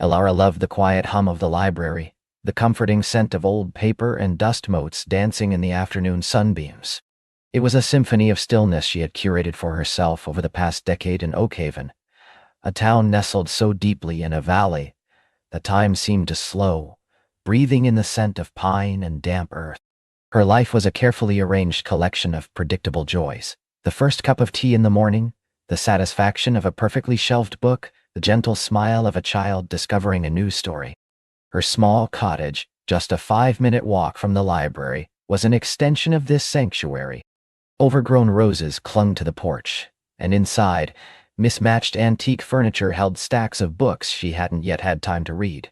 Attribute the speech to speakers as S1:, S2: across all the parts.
S1: Elara loved the quiet hum of the library, the comforting scent of old paper and dust motes dancing in the afternoon sunbeams. It was a symphony of stillness she had curated for herself over the past decade in Oakhaven, a town nestled so deeply in a valley that time seemed to slow, breathing in the scent of pine and damp earth. Her life was a carefully arranged collection of predictable joys. The first cup of tea in the morning, the satisfaction of a perfectly shelved book, the gentle smile of a child discovering a new story. Her small cottage, just a 5-minute walk from the library, was an extension of this sanctuary. Overgrown roses clung to the porch, and inside, mismatched antique furniture held stacks of books she hadn't yet had time to read,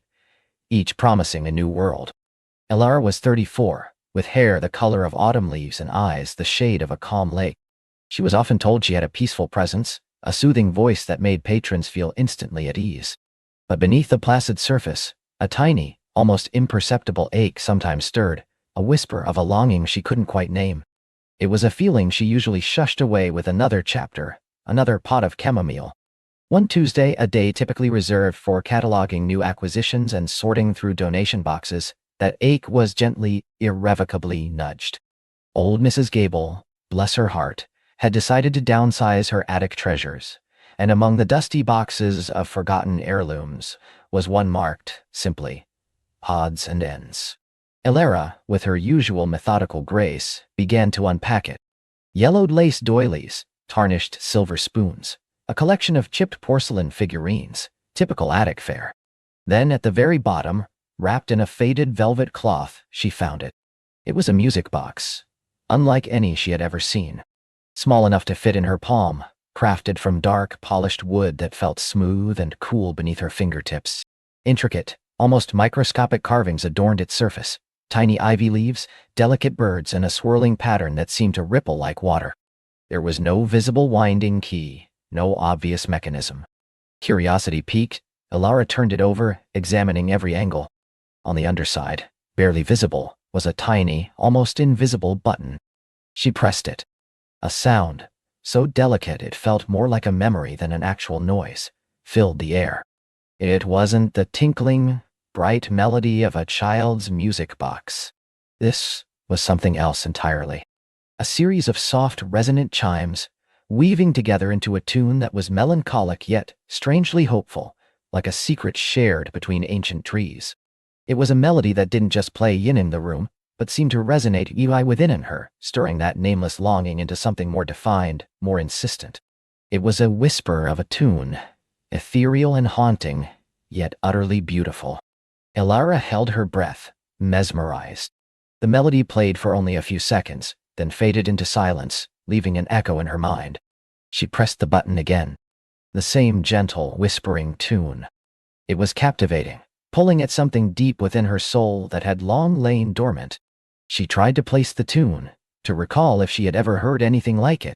S1: each promising a new world. Elara was 34, with hair the color of autumn leaves and eyes the shade of a calm lake. She was often told she had a peaceful presence, a soothing voice that made patrons feel instantly at ease. But beneath the placid surface, a tiny, almost imperceptible ache sometimes stirred, a whisper of a longing she couldn't quite name. It was a feeling she usually shushed away with another chapter, another pot of chamomile. One Tuesday, a day typically reserved for cataloging new acquisitions and sorting through donation boxes, that ache was gently, irrevocably nudged. Old Mrs. Gable, bless her heart, had decided to downsize her attic treasures, and among the dusty boxes of forgotten heirlooms was one marked, simply, odds and ends. Elara, with her usual methodical grace, began to unpack it. Yellowed lace doilies, tarnished silver spoons, a collection of chipped porcelain figurines, typical attic fare. Then at the very bottom, wrapped in a faded velvet cloth, she found it. It was a music box, unlike any she had ever seen. Small enough to fit in her palm, crafted from dark, polished wood that felt smooth and cool beneath her fingertips. Intricate, almost microscopic carvings adorned its surface. Tiny ivy leaves, delicate birds, and a swirling pattern that seemed to ripple like water. There was no visible winding key, no obvious mechanism. Curiosity piqued, Elara turned it over, examining every angle. On the underside, barely visible, was a tiny, almost invisible button. She pressed it. A sound, so delicate it felt more like a memory than an actual noise, filled the air. It wasn't the tinkling, bright melody of a child's music box. This was something else entirely. A series of soft, resonant chimes, weaving together into a tune that was melancholic yet strangely hopeful, like a secret shared between ancient trees. It was a melody that didn't just play in the room, but seemed to resonate within her, stirring that nameless longing into something more defined, more insistent. It was a whisper of a tune, ethereal and haunting, yet utterly beautiful. Elara held her breath, mesmerized. The melody played for only a few seconds, then faded into silence, leaving an echo in her mind. She pressed the button again. The same gentle, whispering tune. It was captivating, pulling at something deep within her soul that had long lain dormant. She tried to place the tune, to recall if she had ever heard anything like it.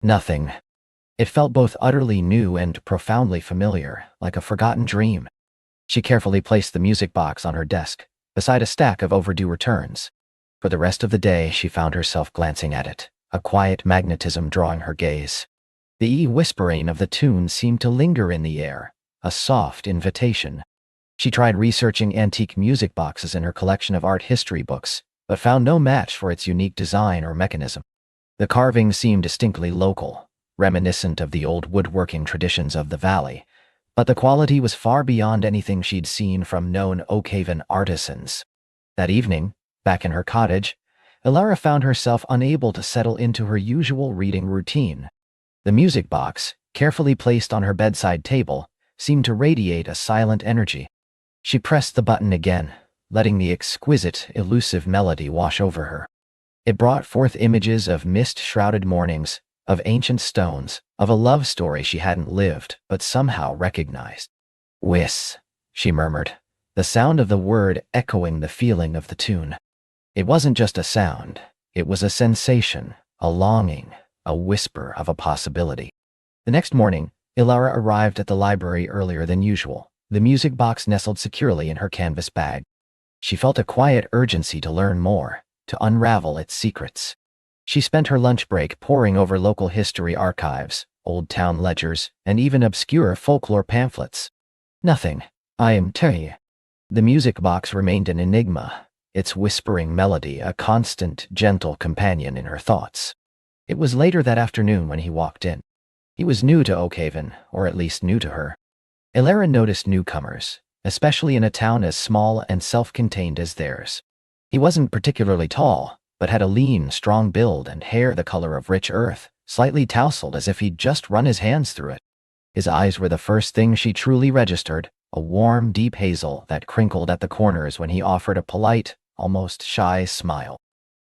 S1: Nothing. It felt both utterly new and profoundly familiar, like a forgotten dream. She carefully placed the music box on her desk, beside a stack of overdue returns. For the rest of the day, she found herself glancing at it, a quiet magnetism drawing her gaze. The whispering of the tune seemed to linger in the air, a soft invitation. She tried researching antique music boxes in her collection of art history books, but found no match for its unique design or mechanism. The carvings seemed distinctly local, reminiscent of the old woodworking traditions of the valley, but the quality was far beyond anything she'd seen from known Oakhaven artisans. That evening, back in her cottage, Elara found herself unable to settle into her usual reading routine. The music box, carefully placed on her bedside table, seemed to radiate a silent energy. She pressed the button again, letting the exquisite, elusive melody wash over her. It brought forth images of mist-shrouded mornings, of ancient stones, of a love story she hadn't lived but somehow recognized. Whis, she murmured, the sound of the word echoing the feeling of the tune. It wasn't just a sound, it was a sensation, a longing, a whisper of a possibility. The next morning, Elara arrived at the library earlier than usual, the music box nestled securely in her canvas bag. She felt a quiet urgency to learn more, to unravel its secrets. She spent her lunch break poring over local history archives, old town ledgers, and even obscure folklore pamphlets. Nothing, I am Terry. The music box remained an enigma, its whispering melody a constant, gentle companion in her thoughts. It was later that afternoon when he walked in. He was new to Oakhaven, or at least new to her. Elara noticed newcomers, especially in a town as small and self-contained as theirs. He wasn't particularly tall, but had a lean, strong build and hair the color of rich earth, slightly tousled as if he'd just run his hands through it. His eyes were the first thing she truly registered, a warm, deep hazel that crinkled at the corners when he offered a polite, almost shy smile.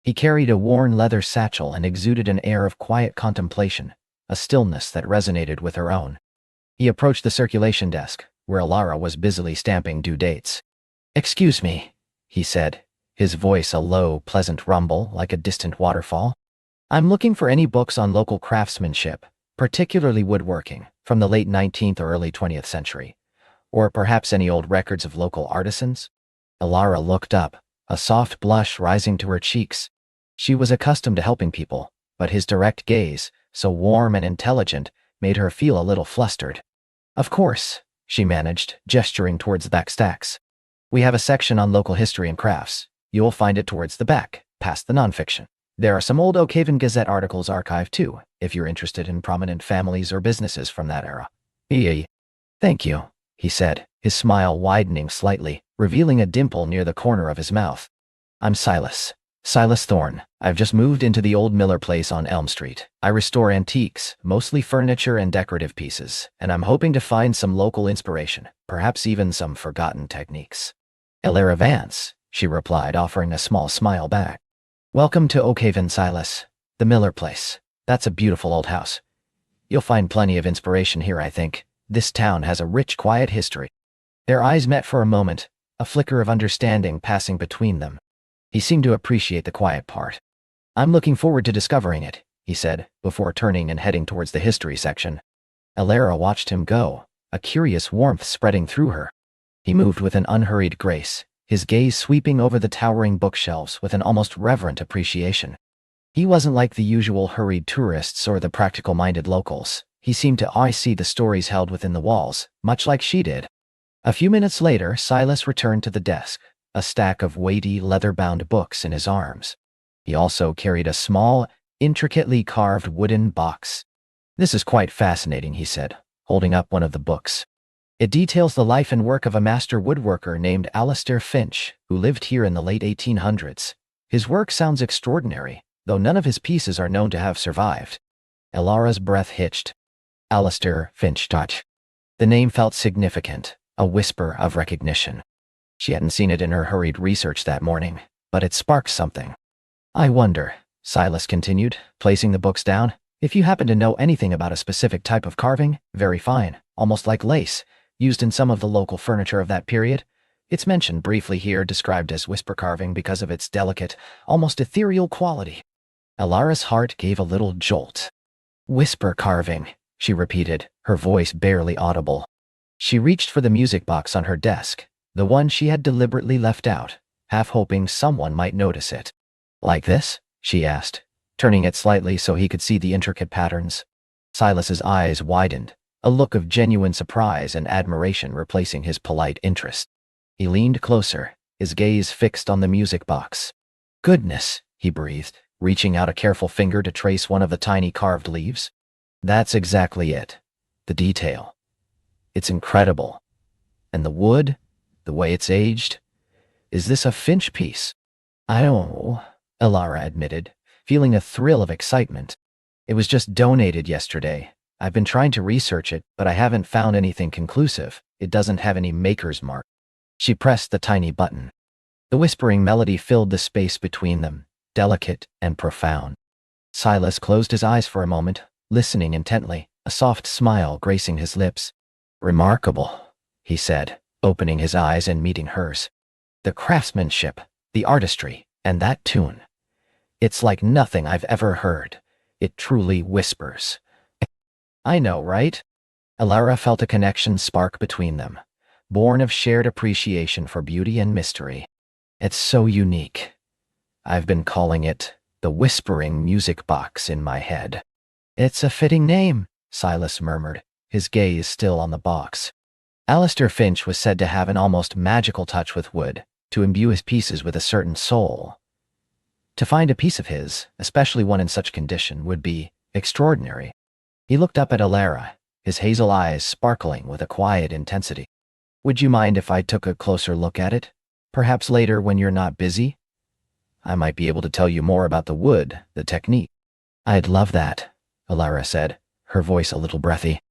S1: He carried a worn leather satchel and exuded an air of quiet contemplation, a stillness that resonated with her own. He approached the circulation desk, where Elara was busily stamping due dates. "Excuse me," he said, his voice a low, pleasant rumble like a distant waterfall. "I'm looking for any books on local craftsmanship, particularly woodworking, from the late 19th or early 20th century. Or perhaps any old records of local artisans?" Elara looked up, a soft blush rising to her cheeks. She was accustomed to helping people, but his direct gaze, so warm and intelligent, made her feel a little flustered. "Of course," she managed, gesturing towards the back stacks. "We have a section on local history and crafts. You'll find it towards the back, past the nonfiction. There are some old Oakhaven Gazette articles archived too, if you're interested in prominent families or businesses from that era." "Thank you," he said, his smile widening slightly, revealing a dimple near the corner of his mouth. "I'm Silas Thorne. I've just moved into the old Miller place on Elm Street. I restore antiques, mostly furniture and decorative pieces, and I'm hoping to find some local inspiration, perhaps even some forgotten techniques." "Elara Vance," she replied, offering a small smile back. "Welcome to Oakhaven, Silas. The Miller place. That's a beautiful old house. You'll find plenty of inspiration here, I think. This town has a rich, quiet history." Their eyes met for a moment, a flicker of understanding passing between them. He seemed to appreciate the quiet part. "I'm looking forward to discovering it," he said, before turning and heading towards the history section. Elara watched him go, a curious warmth spreading through her. He moved with an unhurried grace, his gaze sweeping over the towering bookshelves with an almost reverent appreciation. He wasn't like the usual hurried tourists or the practical-minded locals. He seemed to always see the stories held within the walls, much like she did. A few minutes later, Silas returned to the desk, a stack of weighty, leather-bound books in his arms. He also carried a small, intricately carved wooden box. "This is quite fascinating," he said, holding up one of the books. "It details the life and work of a master woodworker named Alistair Finch, who lived here in the late 1800s. His work sounds extraordinary, though none of his pieces are known to have survived." Elara's breath hitched. Alistair Finch. The name felt significant, a whisper of recognition. She hadn't seen it in her hurried research that morning, but it sparked something. "I wonder," Silas continued, placing the books down, "if you happen to know anything about a specific type of carving, very fine, almost like lace, used in some of the local furniture of that period. It's mentioned briefly here, described as whisper carving because of its delicate, almost ethereal quality." Elara's heart gave a little jolt. "Whisper carving," she repeated, her voice barely audible. She reached for the music box on her desk, the one she had deliberately left out, half hoping someone might notice it. "Like this?" she asked, turning it slightly so he could see the intricate patterns. Silas's eyes widened, a look of genuine surprise and admiration replacing his polite interest. He leaned closer, his gaze fixed on the music box. "Goodness," he breathed, reaching out a careful finger to trace one of the tiny carved leaves. "That's exactly it. The detail. It's incredible. And the wood, the way it's aged. Is this a Finch piece?" "I don't know," Elara admitted, feeling a thrill of excitement. "It was just donated yesterday. I've been trying to research it, but I haven't found anything conclusive. It doesn't have any maker's mark." She pressed the tiny button. The whispering melody filled the space between them, delicate and profound. Silas closed his eyes for a moment, listening intently, a soft smile gracing his lips. "Remarkable," he said, opening his eyes and meeting hers. "The craftsmanship, the artistry, and that tune. It's like nothing I've ever heard. It truly whispers." "I know, right?" Elara felt a connection spark between them, born of shared appreciation for beauty and mystery. "It's so unique. I've been calling it the whispering music box in my head." "It's a fitting name," Silas murmured, his gaze still on the box. Alistair Finch was said to have an almost magical touch with wood, to imbue his pieces with a certain soul. To find a piece of his, especially one in such condition, would be extraordinary. He looked up at Alara, his hazel eyes sparkling with a quiet intensity. "Would you mind if I took a closer look at it? Perhaps later when you're not busy? I might be able to tell you more about the wood, the technique." "I'd love that," Alara said, her voice a little breathy.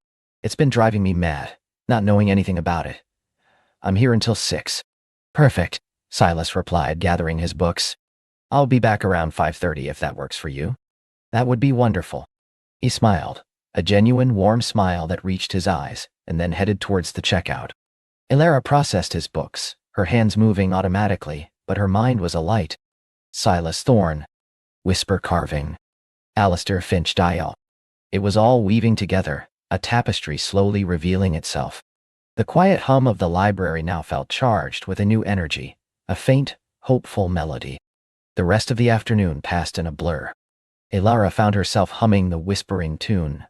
S1: "It's been driving me mad, not knowing anything about it. I'm here until 6. "Perfect," Silas replied, gathering his books. "I'll be back around 5:30 if that works for you." "That would be wonderful." He smiled, a genuine warm smile that reached his eyes, and then headed towards the checkout. Alara processed his books, her hands moving automatically, but her mind was alight. Silas Thorne, whisper carving, Alistair Finch dial. It was all weaving together, a tapestry slowly revealing itself. The quiet hum of the library now felt charged with a new energy, a faint, hopeful melody. The rest of the afternoon passed in a blur. Alara found herself humming the whispering tune,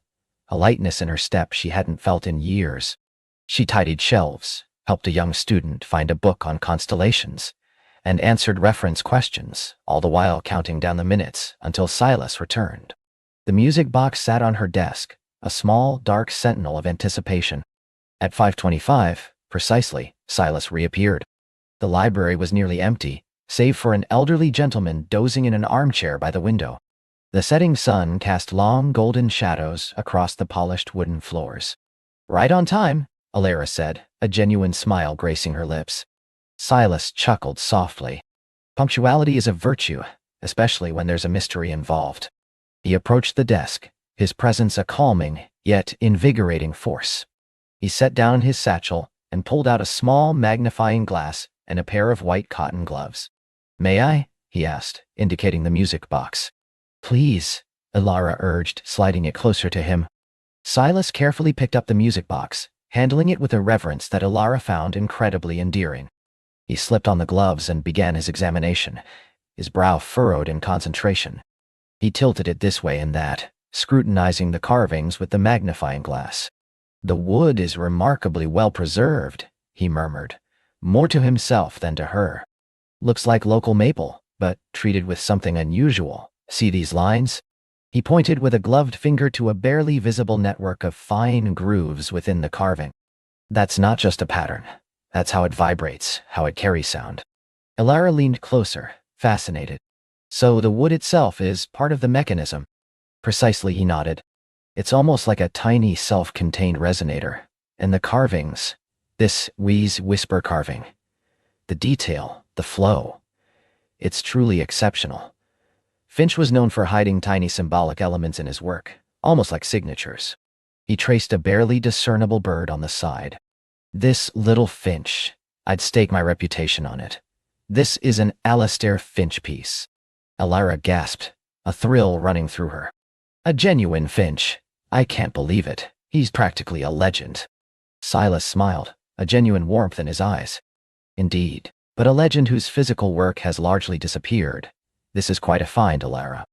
S1: a lightness in her step she hadn't felt in years. She tidied shelves, helped a young student find a book on constellations, and answered reference questions, all the while counting down the minutes until Silas returned. The music box sat on her desk, a small, dark sentinel of anticipation. At 5:25, precisely, Silas reappeared. The library was nearly empty, save for an elderly gentleman dozing in an armchair by the window. The setting sun cast long golden shadows across the polished wooden floors. "Right on time," Alara said, a genuine smile gracing her lips. Silas chuckled softly. Punctuality is a virtue, especially when there's a mystery involved. He approached the desk, his presence a calming, yet invigorating force. He set down his satchel and pulled out a small magnifying glass and a pair of white cotton gloves. "May I?" he asked, indicating the music box. "Please," Alara urged, sliding it closer to him. Silas carefully picked up the music box, handling it with a reverence that Alara found incredibly endearing. He slipped on the gloves and began his examination, his brow furrowed in concentration. He tilted it this way and that, scrutinizing the carvings with the magnifying glass. "The wood is remarkably well preserved," he murmured, more to himself than to her. "Looks like local maple, but treated with something unusual. See these lines?" He pointed with a gloved finger to a barely visible network of fine grooves within the carving. "That's not just a pattern. That's how it vibrates, how it carries sound." Alara leaned closer, fascinated. "So the wood itself is part of the mechanism?" "Precisely," he nodded. "It's almost like a tiny self-contained resonator. And the carvings, this Whis whisper carving, the detail, the flow, it's truly exceptional." Finch was known for hiding tiny symbolic elements in his work, almost like signatures. He traced a barely discernible bird on the side. "This little Finch, I'd stake my reputation on it. This is an Alistair Finch piece." Alara gasped, a thrill running through her. "A genuine Finch. I can't believe it. He's practically a legend." Silas smiled, a genuine warmth in his eyes. "Indeed, but a legend whose physical work has largely disappeared. This is quite a find, Alara."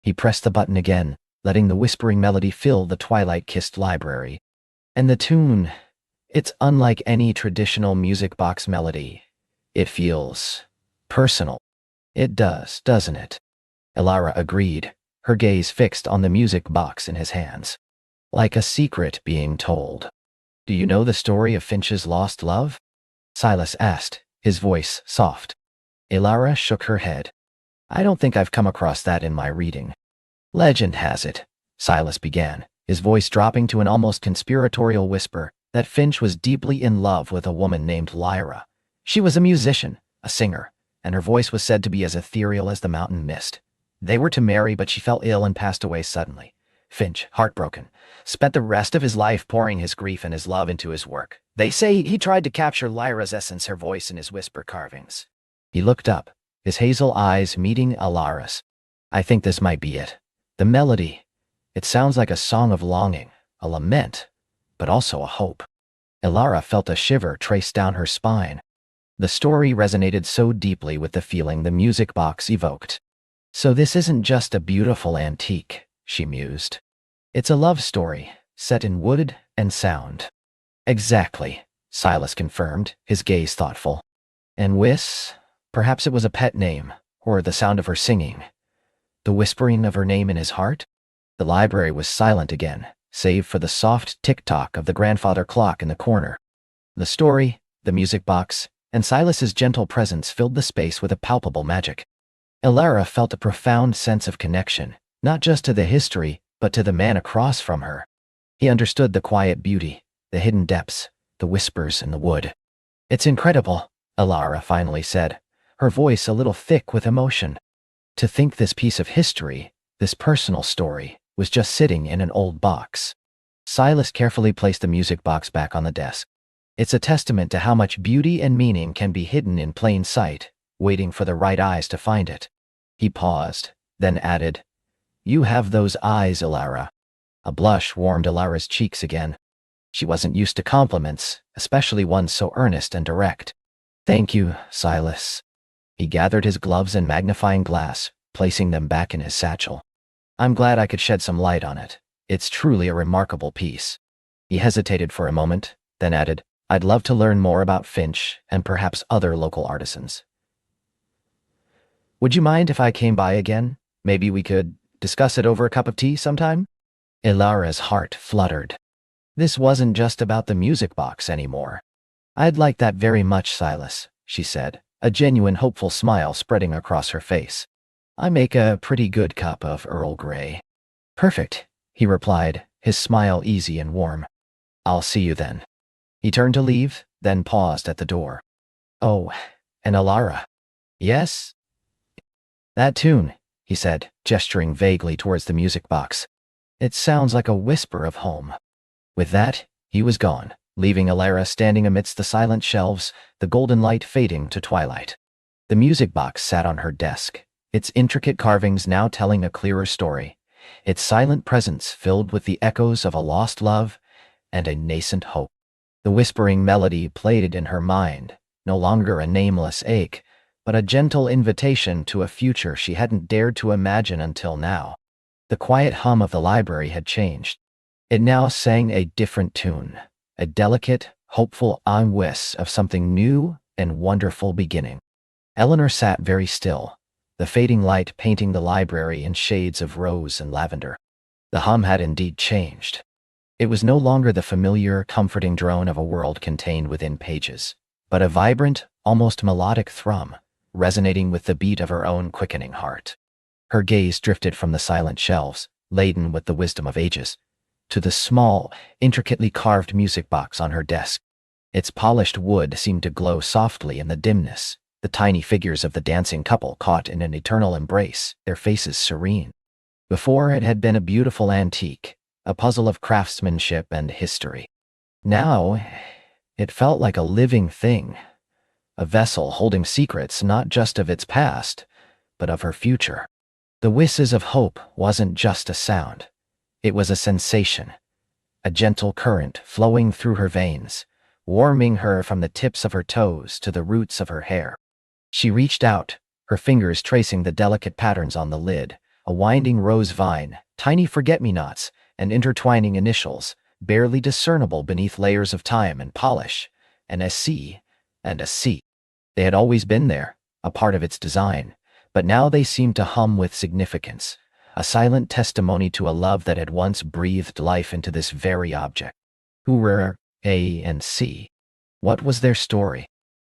S1: He pressed the button again, letting the whispering melody fill the twilight-kissed library. "And the tune, it's unlike any traditional music box melody. It feels personal." "It does, doesn't it?" Alara agreed, her gaze fixed on the music box in his hands. "Like a secret being told." "Do you know the story of Finch's lost love?" Silas asked, his voice soft. Alara shook her head. "I don't think I've come across that in my reading." "Legend has it," Silas began, his voice dropping to an almost conspiratorial whisper, "that Finch was deeply in love with a woman named Lyra. She was a musician, a singer, and her voice was said to be as ethereal as the mountain mist. They were to marry, but she fell ill and passed away suddenly. Finch, heartbroken, spent the rest of his life pouring his grief and his love into his work. They say he tried to capture Lyra's essence, her voice, in his whisper carvings." He looked up, his hazel eyes meeting Alara's. "I think this might be it. The melody, it sounds like a song of longing, a lament, but also a hope." Alara felt a shiver trace down her spine. The story resonated so deeply with the feeling the music box evoked. "So this isn't just a beautiful antique," she mused. "It's a love story, set in wood and sound." "Exactly," Silas confirmed, his gaze thoughtful. And Whis? Perhaps it was a pet name, or the sound of her singing. The whispering of her name in his heart? The library was silent again, save for the soft tick-tock of the grandfather clock in the corner. The story, the music box, and Silas's gentle presence filled the space with a palpable magic. Elara felt a profound sense of connection, not just to the history, but to the man across from her. He understood the quiet beauty, the hidden depths, the whispers in the wood. "It's incredible," Elara finally said, her voice a little thick with emotion. To think this piece of history, this personal story, was just sitting in an old box. Silas carefully placed the music box back on the desk. It's a testament to how much beauty and meaning can be hidden in plain sight, waiting for the right eyes to find it. He paused, then added, "You have those eyes, Elara." A blush warmed Elara's cheeks again. She wasn't used to compliments, especially ones so earnest and direct. "Thank you, Silas." He gathered his gloves and magnifying glass, placing them back in his satchel. "I'm glad I could shed some light on it. It's truly a remarkable piece." He hesitated for a moment, then added, "I'd love to learn more about Finch and perhaps other local artisans. Would you mind if I came by again? Maybe we could discuss it over a cup of tea sometime?" Elara's heart fluttered. This wasn't just about the music box anymore. "I'd like that very much, Silas," she said, a genuine hopeful smile spreading across her face. "I make a pretty good cup of Earl Grey." "Perfect," he replied, his smile easy and warm. "I'll see you then." He turned to leave, then paused at the door. "Oh, and Elara." "Yes?" "That tune," he said, gesturing vaguely towards the music box. "It sounds like a whisper of home." With that, he was gone, leaving Elara standing amidst the silent shelves, the golden light fading to twilight. The music box sat on her desk, its intricate carvings now telling a clearer story, its silent presence filled with the echoes of a lost love and a nascent hope. The whispering melody played in her mind, no longer a nameless ache, but a gentle invitation to a future she hadn't dared to imagine until now. The quiet hum of the library had changed. It now sang a different tune, a delicate, hopeful whis of something new and wonderful beginning. Eleanor sat very still, the fading light painting the library in shades of rose and lavender. The hum had indeed changed. It was no longer the familiar, comforting drone of a world contained within pages, but a vibrant, almost melodic thrum, resonating with the beat of her own quickening heart. Her gaze drifted from the silent shelves, laden with the wisdom of ages, to the small, intricately carved music box on her desk. Its polished wood seemed to glow softly in the dimness, the tiny figures of the dancing couple caught in an eternal embrace, their faces serene. Before it had been a beautiful antique, a puzzle of craftsmanship and history. Now, it felt like a living thing, a vessel holding secrets not just of its past, but of her future. The whistles of hope wasn't just a sound. It was a sensation, a gentle current flowing through her veins, warming her from the tips of her toes to the roots of her hair. She reached out, her fingers tracing the delicate patterns on the lid, a winding rose vine, tiny forget-me-nots, and intertwining initials, barely discernible beneath layers of time and polish, and a C and a C. They had always been there, a part of its design, but now they seemed to hum with significance, a silent testimony to a love that had once breathed life into this very object. Who were A and C? What was their story?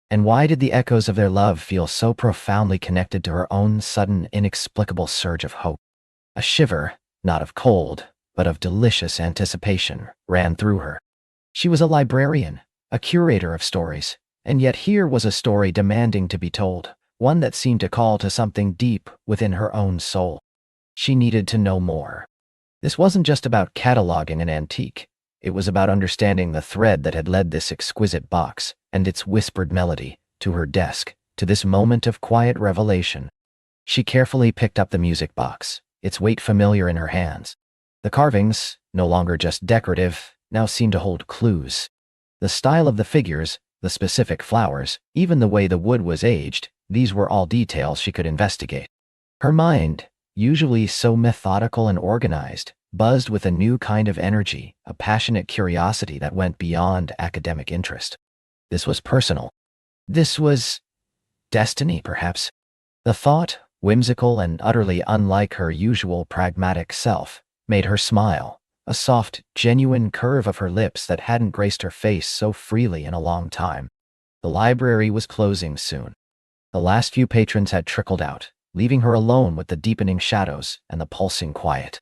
S1: And why did the echoes of their love feel so profoundly connected to her own sudden, inexplicable surge of hope? A shiver, not of cold, but of delicious anticipation, ran through her. She was a librarian, a curator of stories, and yet here was a story demanding to be told, one that seemed to call to something deep within her own soul. She needed to know more. This wasn't just about cataloging an antique. It was about understanding the thread that had led this exquisite box and its whispered melody to her desk, to this moment of quiet revelation. She carefully picked up the music box, its weight familiar in her hands. The carvings, no longer just decorative, now seemed to hold clues. The style of the figures, the specific flowers, even the way the wood was aged, these were all details she could investigate. Her mind, usually so methodical and organized, buzzed with a new kind of energy, a passionate curiosity that went beyond academic interest. This was personal. This was destiny, perhaps. The thought, whimsical and utterly unlike her usual pragmatic self, made her smile, a soft, genuine curve of her lips that hadn't graced her face so freely in a long time. The library was closing soon. The last few patrons had trickled out, leaving her alone with the deepening shadows and the pulsing quiet.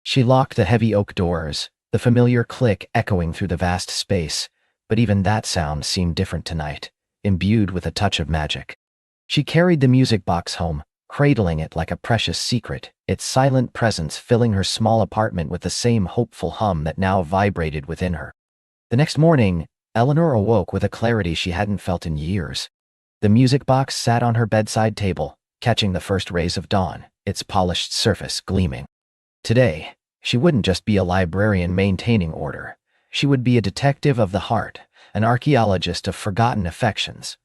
S1: She locked the heavy oak doors, the familiar click echoing through the vast space, but even that sound seemed different tonight, imbued with a touch of magic. She carried the music box home, cradling it like a precious secret, its silent presence filling her small apartment with the same hopeful hum that now vibrated within her. The next morning, Eleanor awoke with a clarity she hadn't felt in years. The music box sat on her bedside table, catching the first rays of dawn, its polished surface gleaming. Today, she wouldn't just be a librarian maintaining order. She would be a detective of the heart, an archaeologist of forgotten affections.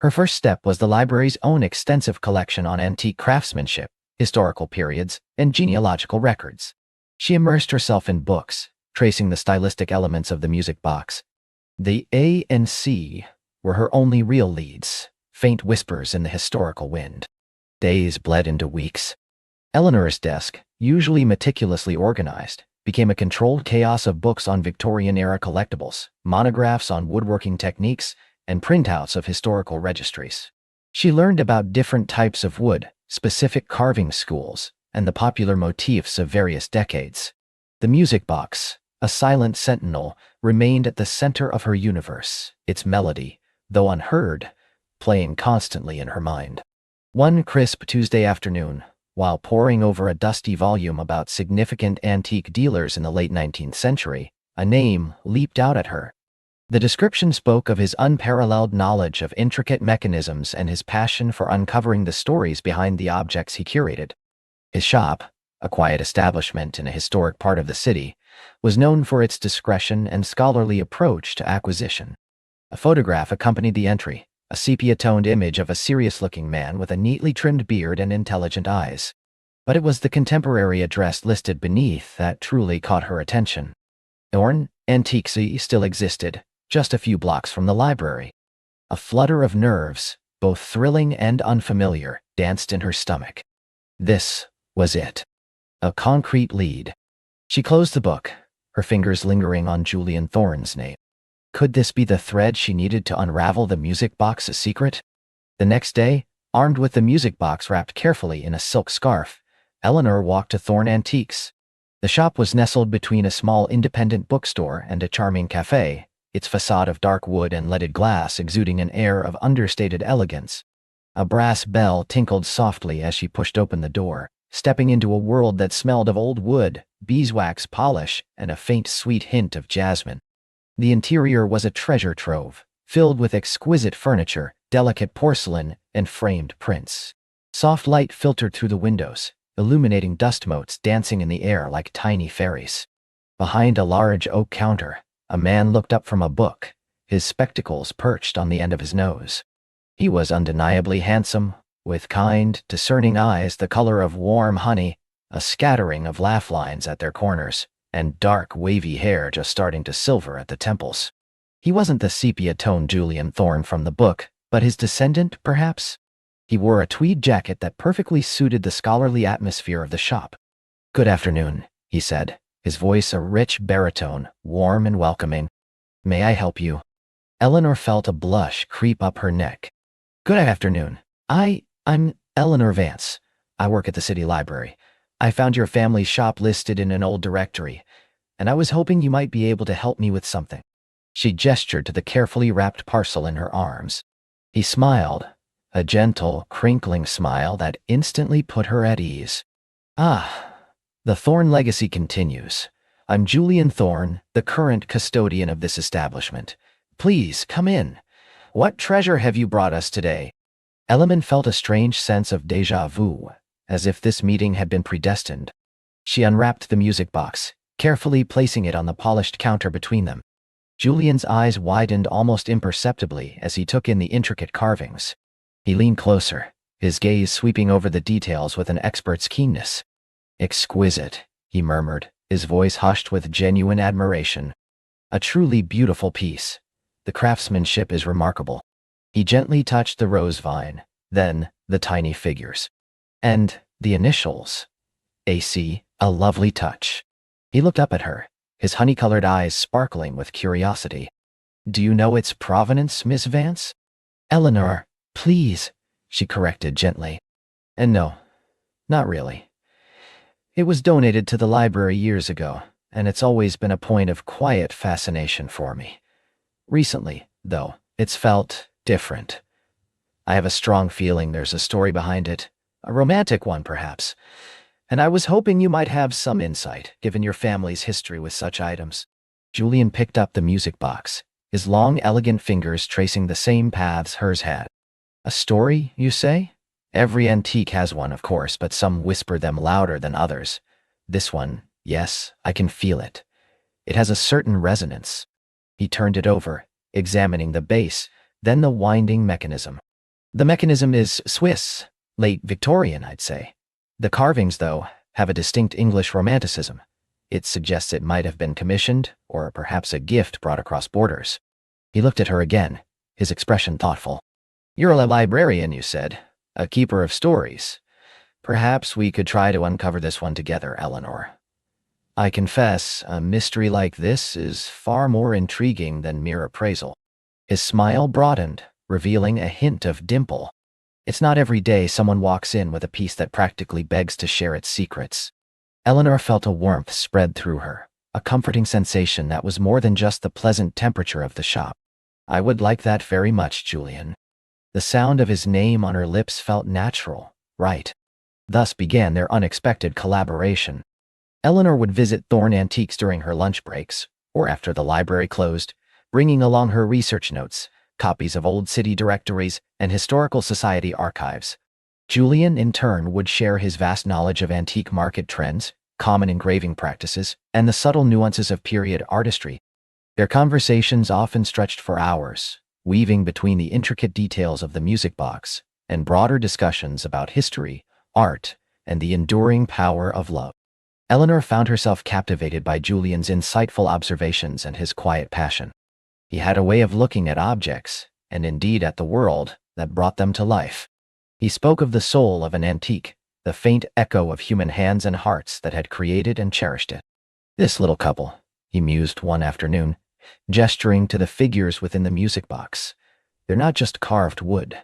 S1: Her first step was the library's own extensive collection on antique craftsmanship, historical periods, and genealogical records. She immersed herself in books, tracing the stylistic elements of the music box. The A and C were her only real leads, faint whispers in the historical wind. Days bled into weeks. Eleanor's desk, usually meticulously organized, became a controlled chaos of books on Victorian-era collectibles, monographs on woodworking techniques, and printouts of historical registries. She learned about different types of wood, specific carving schools, and the popular motifs of various decades. The music box, a silent sentinel, remained at the center of her universe, its melody, though unheard, playing constantly in her mind. One crisp Tuesday afternoon, while poring over a dusty volume about significant antique dealers in the late 19th century, a name leaped out at her. The description spoke of his unparalleled knowledge of intricate mechanisms and his passion for uncovering the stories behind the objects he curated. His shop, a quiet establishment in a historic part of the city, was known for its discretion and scholarly approach to acquisition. A photograph accompanied the entry, a sepia-toned image of a serious-looking man with a neatly trimmed beard and intelligent eyes. But it was the contemporary address listed beneath that truly caught her attention. Thorn Antiques still existed, just a few blocks from the library. A flutter of nerves, both thrilling and unfamiliar, danced in her stomach. This was it. A concrete lead. She closed the book, her fingers lingering on Julian Thorne's name. Could this be the thread she needed to unravel the music box's secret? The next day, armed with the music box wrapped carefully in a silk scarf, Eleanor walked to Thorne Antiques. The shop was nestled between a small independent bookstore and a charming cafe, its facade of dark wood and leaded glass exuding an air of understated elegance. A brass bell tinkled softly as she pushed open the door, stepping into a world that smelled of old wood, beeswax polish, and a faint sweet hint of jasmine. The interior was a treasure trove, filled with exquisite furniture, delicate porcelain, and framed prints. Soft light filtered through the windows, illuminating dust motes dancing in the air like tiny fairies. Behind a large oak counter, a man looked up from a book, his spectacles perched on the end of his nose. He was undeniably handsome, with kind, discerning eyes the color of warm honey, a scattering of laugh lines at their corners, and dark, wavy hair just starting to silver at the temples. He wasn't the sepia-toned Julian Thorne from the book, but his descendant, perhaps? He wore a tweed jacket that perfectly suited the scholarly atmosphere of the shop. "Good afternoon," he said, his voice a rich baritone, warm and welcoming. "May I help you?" Eleanor felt a blush creep up her neck. "Good afternoon. I'm Eleanor Vance. I work at the city library. I found your family's shop listed in an old directory, and I was hoping you might be able to help me with something." She gestured to the carefully wrapped parcel in her arms. He smiled, a gentle, crinkling smile that instantly put her at ease. "Ah, the Thorne legacy continues. I'm Julian Thorne, the current custodian of this establishment. Please, come in. What treasure have you brought us today?" Eleanor felt a strange sense of déjà vu, as if this meeting had been predestined. She unwrapped the music box, carefully placing it on the polished counter between them. Julian's eyes widened almost imperceptibly as he took in the intricate carvings. He leaned closer, his gaze sweeping over the details with an expert's keenness. "Exquisite," he murmured, his voice hushed with genuine admiration. "A truly beautiful piece. The craftsmanship is remarkable. He gently touched the rose vine, then the tiny figures. And the initials. AC, a lovely touch. He looked up at her, his honey-colored eyes sparkling with curiosity. Do you know its provenance, Miss Vance? Eleanor, please, she corrected gently. And no, not really. It was donated to the library years ago, and it's always been a point of quiet fascination for me. Recently, though, it's felt different. I have a strong feeling there's a story behind it, a romantic one perhaps, and I was hoping you might have some insight, given your family's history with such items. Julian picked up the music box, his long, elegant fingers tracing the same paths hers had. A story, you say? Every antique has one, of course, but some whisper them louder than others. This one, yes, I can feel it. It has a certain resonance. He turned it over, examining the base, then the winding mechanism. The mechanism is Swiss, late Victorian, I'd say. The carvings, though, have a distinct English romanticism. It suggests it might have been commissioned, or perhaps a gift brought across borders. He looked at her again, his expression thoughtful. You're a librarian, you said. A keeper of stories. Perhaps we could try to uncover this one together, Eleanor. I confess, a mystery like this is far more intriguing than mere appraisal. His smile broadened, revealing a hint of dimple. It's not every day someone walks in with a piece that practically begs to share its secrets. Eleanor felt a warmth spread through her, a comforting sensation that was more than just the pleasant temperature of the shop. I would like that very much, Julian. The sound of his name on her lips felt natural, right? Thus began their unexpected collaboration. Eleanor would visit Thorne Antiques during her lunch breaks, or after the library closed, bringing along her research notes, copies of old city directories, and historical society archives. Julian, in turn, would share his vast knowledge of antique market trends, common engraving practices, and the subtle nuances of period artistry. Their conversations often stretched for hours, weaving between the intricate details of the music box and broader discussions about history, art, and the enduring power of love. Eleanor found herself captivated by Julian's insightful observations and his quiet passion. He had a way of looking at objects, and indeed at the world, that brought them to life. He spoke of the soul of an antique, the faint echo of human hands and hearts that had created and cherished it. This little couple, he mused one afternoon, gesturing to the figures within the music box. They're not just carved wood.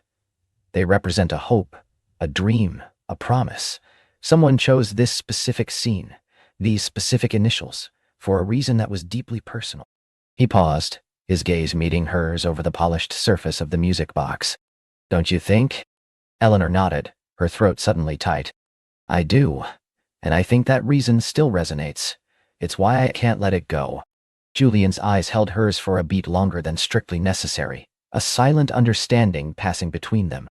S1: They represent a hope, a dream, a promise. Someone chose this specific scene, these specific initials, for a reason that was deeply personal. He paused, his gaze meeting hers over the polished surface of the music box. Don't you think? Eleanor nodded, her throat suddenly tight. I do, and I think that reason still resonates. It's why I can't let it go. Julian's eyes held hers for a beat longer than strictly necessary, a silent understanding passing between them.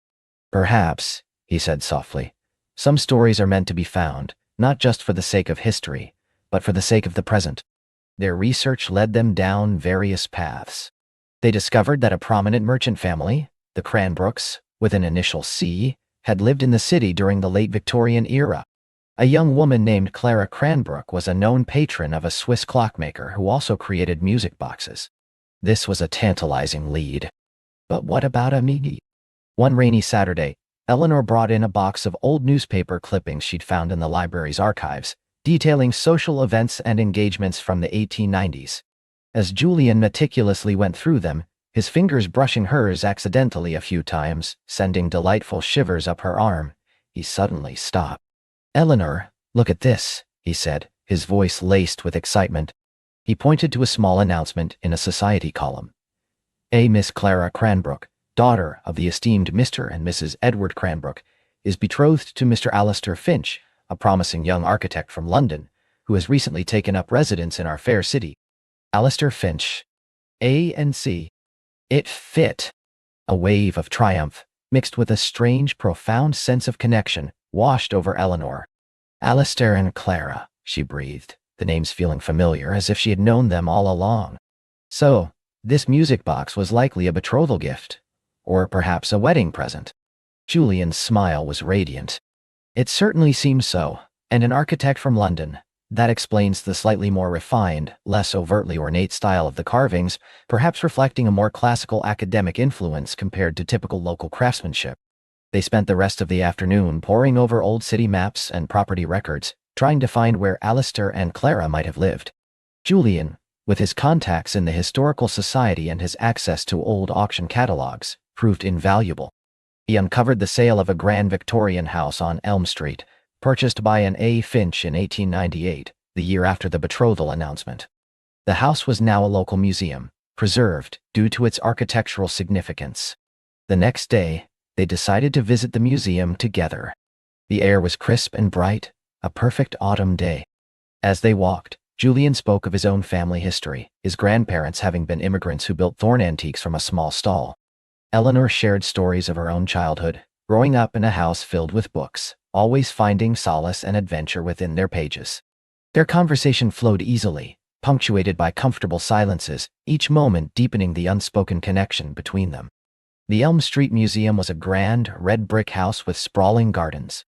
S1: Perhaps, he said softly, some stories are meant to be found, not just for the sake of history, but for the sake of the present. Their research led them down various paths. They discovered that a prominent merchant family, the Cranbrooks, with an initial C, had lived in the city during the late Victorian era. A young woman named Clara Cranbrook was a known patron of a Swiss clockmaker who also created music boxes. This was a tantalizing lead. But what about Amigi? One rainy Saturday, Eleanor brought in a box of old newspaper clippings she'd found in the library's archives, detailing social events and engagements from the 1890s. As Julian meticulously went through them, his fingers brushing hers accidentally a few times, sending delightful shivers up her arm, he suddenly stopped. Eleanor, look at this, he said, his voice laced with excitement. He pointed to a small announcement in a society column. A Miss Clara Cranbrook, daughter of the esteemed Mr. and Mrs. Edward Cranbrook, is betrothed to Mr. Alistair Finch, a promising young architect from London, who has recently taken up residence in our fair city. Alistair Finch. A and C. It fit. A wave of triumph, mixed with a strange, profound sense of connection, washed over Eleanor. Alistair and Clara, she breathed, the names feeling familiar as if she had known them all along. So, this music box was likely a betrothal gift, or perhaps a wedding present. Julian's smile was radiant. It certainly seemed so, and an architect from London, That explains the slightly more refined, less overtly ornate style of the carvings, perhaps reflecting a more classical academic influence compared to typical local craftsmanship. They spent the rest of the afternoon poring over old city maps and property records, trying to find where Alistair and Clara might have lived. Julian, with his contacts in the Historical Society and his access to old auction catalogs, proved invaluable. He uncovered the sale of a grand Victorian house on Elm Street, purchased by an A. Finch in 1898, the year after the betrothal announcement. The house was now a local museum, preserved due to its architectural significance. The next day, they decided to visit the museum together. The air was crisp and bright, a perfect autumn day. As they walked, Julian spoke of his own family history, his grandparents having been immigrants who built thorn antiques from a small stall. Eleanor shared stories of her own childhood, growing up in a house filled with books, always finding solace and adventure within their pages. Their conversation flowed easily, punctuated by comfortable silences, each moment deepening the unspoken connection between them. The Elm Street Museum was a grand, red brick house with sprawling gardens.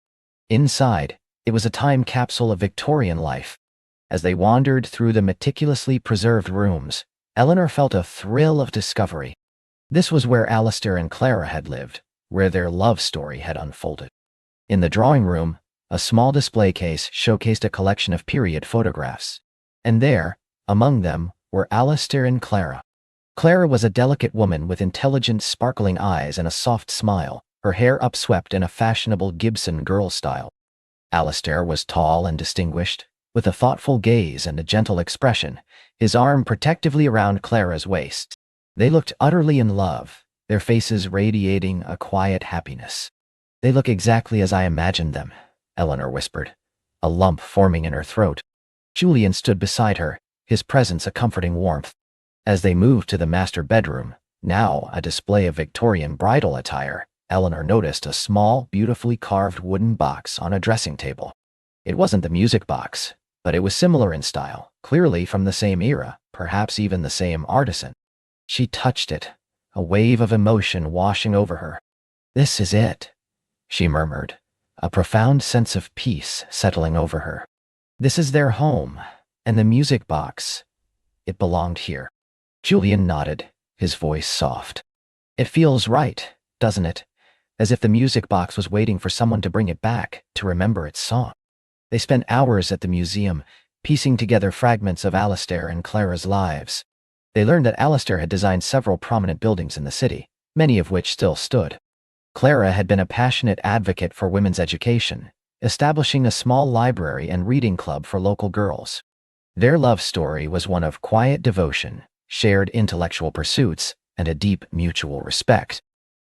S1: Inside, it was a time capsule of Victorian life. As they wandered through the meticulously preserved rooms, Eleanor felt a thrill of discovery. This was where Alistair and Clara had lived, where their love story had unfolded. In the drawing room, a small display case showcased a collection of period photographs. And there, among them, were Alistair and Clara. Clara was a delicate woman with intelligent, sparkling eyes and a soft smile, her hair upswept in a fashionable Gibson girl style. Alistair was tall and distinguished, with a thoughtful gaze and a gentle expression, his arm protectively around Clara's waist. They looked utterly in love, their faces radiating a quiet happiness. "They look exactly as I imagined them," Eleanor whispered, a lump forming in her throat. Julian stood beside her, his presence a comforting warmth. As they moved to the master bedroom, now a display of Victorian bridal attire, Eleanor noticed a small, beautifully carved wooden box on a dressing table. It wasn't the music box, but it was similar in style, clearly from the same era, perhaps even the same artisan. She touched it, a wave of emotion washing over her. "This is it," she murmured, a profound sense of peace settling over her. "This is their home, and the music box, it belonged here." Julian nodded, his voice soft. "It feels right, doesn't it? As if the music box was waiting for someone to bring it back, to remember its song." They spent hours at the museum, piecing together fragments of Alistair and Clara's lives. They learned that Alistair had designed several prominent buildings in the city, many of which still stood. Clara had been a passionate advocate for women's education, establishing a small library and reading club for local girls. Their love story was one of quiet devotion, shared intellectual pursuits, and a deep mutual respect.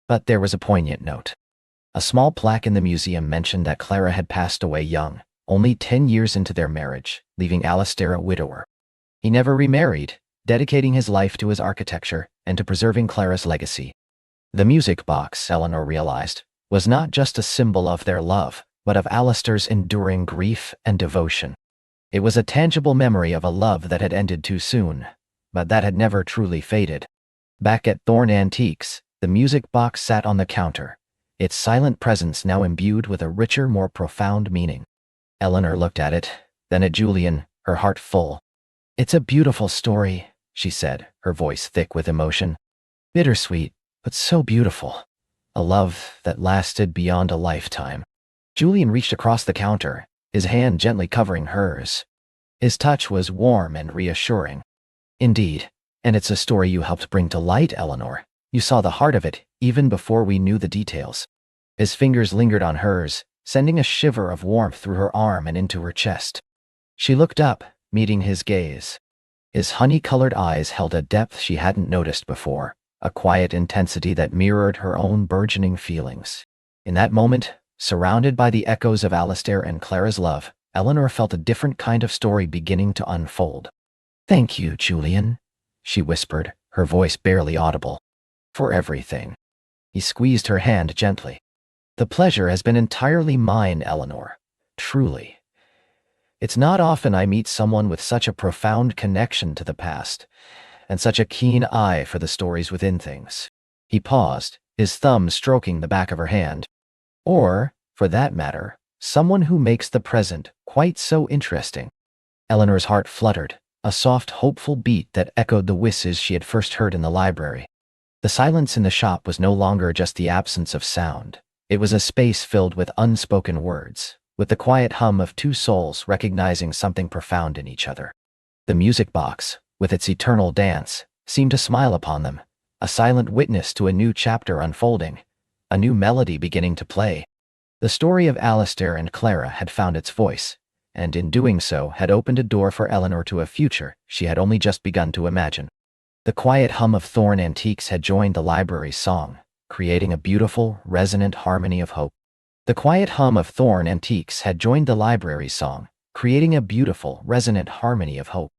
S1: But there was a poignant note. A small plaque in the museum mentioned that Clara had passed away young, only 10 years into their marriage, leaving Alistair a widower. He never remarried, dedicating his life to his architecture and to preserving Clara's legacy. The music box, Eleanor realized, was not just a symbol of their love, but of Alistair's enduring grief and devotion. It was a tangible memory of a love that had ended too soon, but that had never truly faded. Back at Thorn Antiques, the music box sat on the counter, its silent presence now imbued with a richer, more profound meaning. Eleanor looked at it, then at Julian, her heart full. "It's a beautiful story," she said, her voice thick with emotion. "Bittersweet, but so beautiful. A love that lasted beyond a lifetime." Julian reached across the counter, his hand gently covering hers. His touch was warm and reassuring. "Indeed, and it's a story you helped bring to light, Eleanor. You saw the heart of it, even before we knew the details." His fingers lingered on hers, sending a shiver of warmth through her arm and into her chest. She looked up, meeting his gaze. His honey-colored eyes held a depth she hadn't noticed before, a quiet intensity that mirrored her own burgeoning feelings. In that moment, surrounded by the echoes of Alistair and Clara's love, Eleanor felt a different kind of story beginning to unfold. "Thank you, Julian," she whispered, her voice barely audible. "For everything." He squeezed her hand gently. "The pleasure has been entirely mine, Eleanor. Truly. It's not often I meet someone with such a profound connection to the past, and such a keen eye for the stories within things." He paused, his thumb stroking the back of her hand. "Or, for that matter, someone who makes the present quite so interesting." Eleanor's heart fluttered, a soft, hopeful beat that echoed the whisses she had first heard in the library. The silence in the shop was no longer just the absence of sound. It was a space filled with unspoken words, with the quiet hum of two souls recognizing something profound in each other. The music box, with its eternal dance, seemed to smile upon them, a silent witness to a new chapter unfolding, a new melody beginning to play. The story of Alistair and Clara had found its voice, and in doing so had opened a door for Eleanor to a future she had only just begun to imagine. The quiet hum of Thorn Antiques had joined the library's song, creating a beautiful, resonant harmony of hope. The quiet hum of Thorn Antiques had joined the library's song, creating a beautiful, resonant harmony of hope.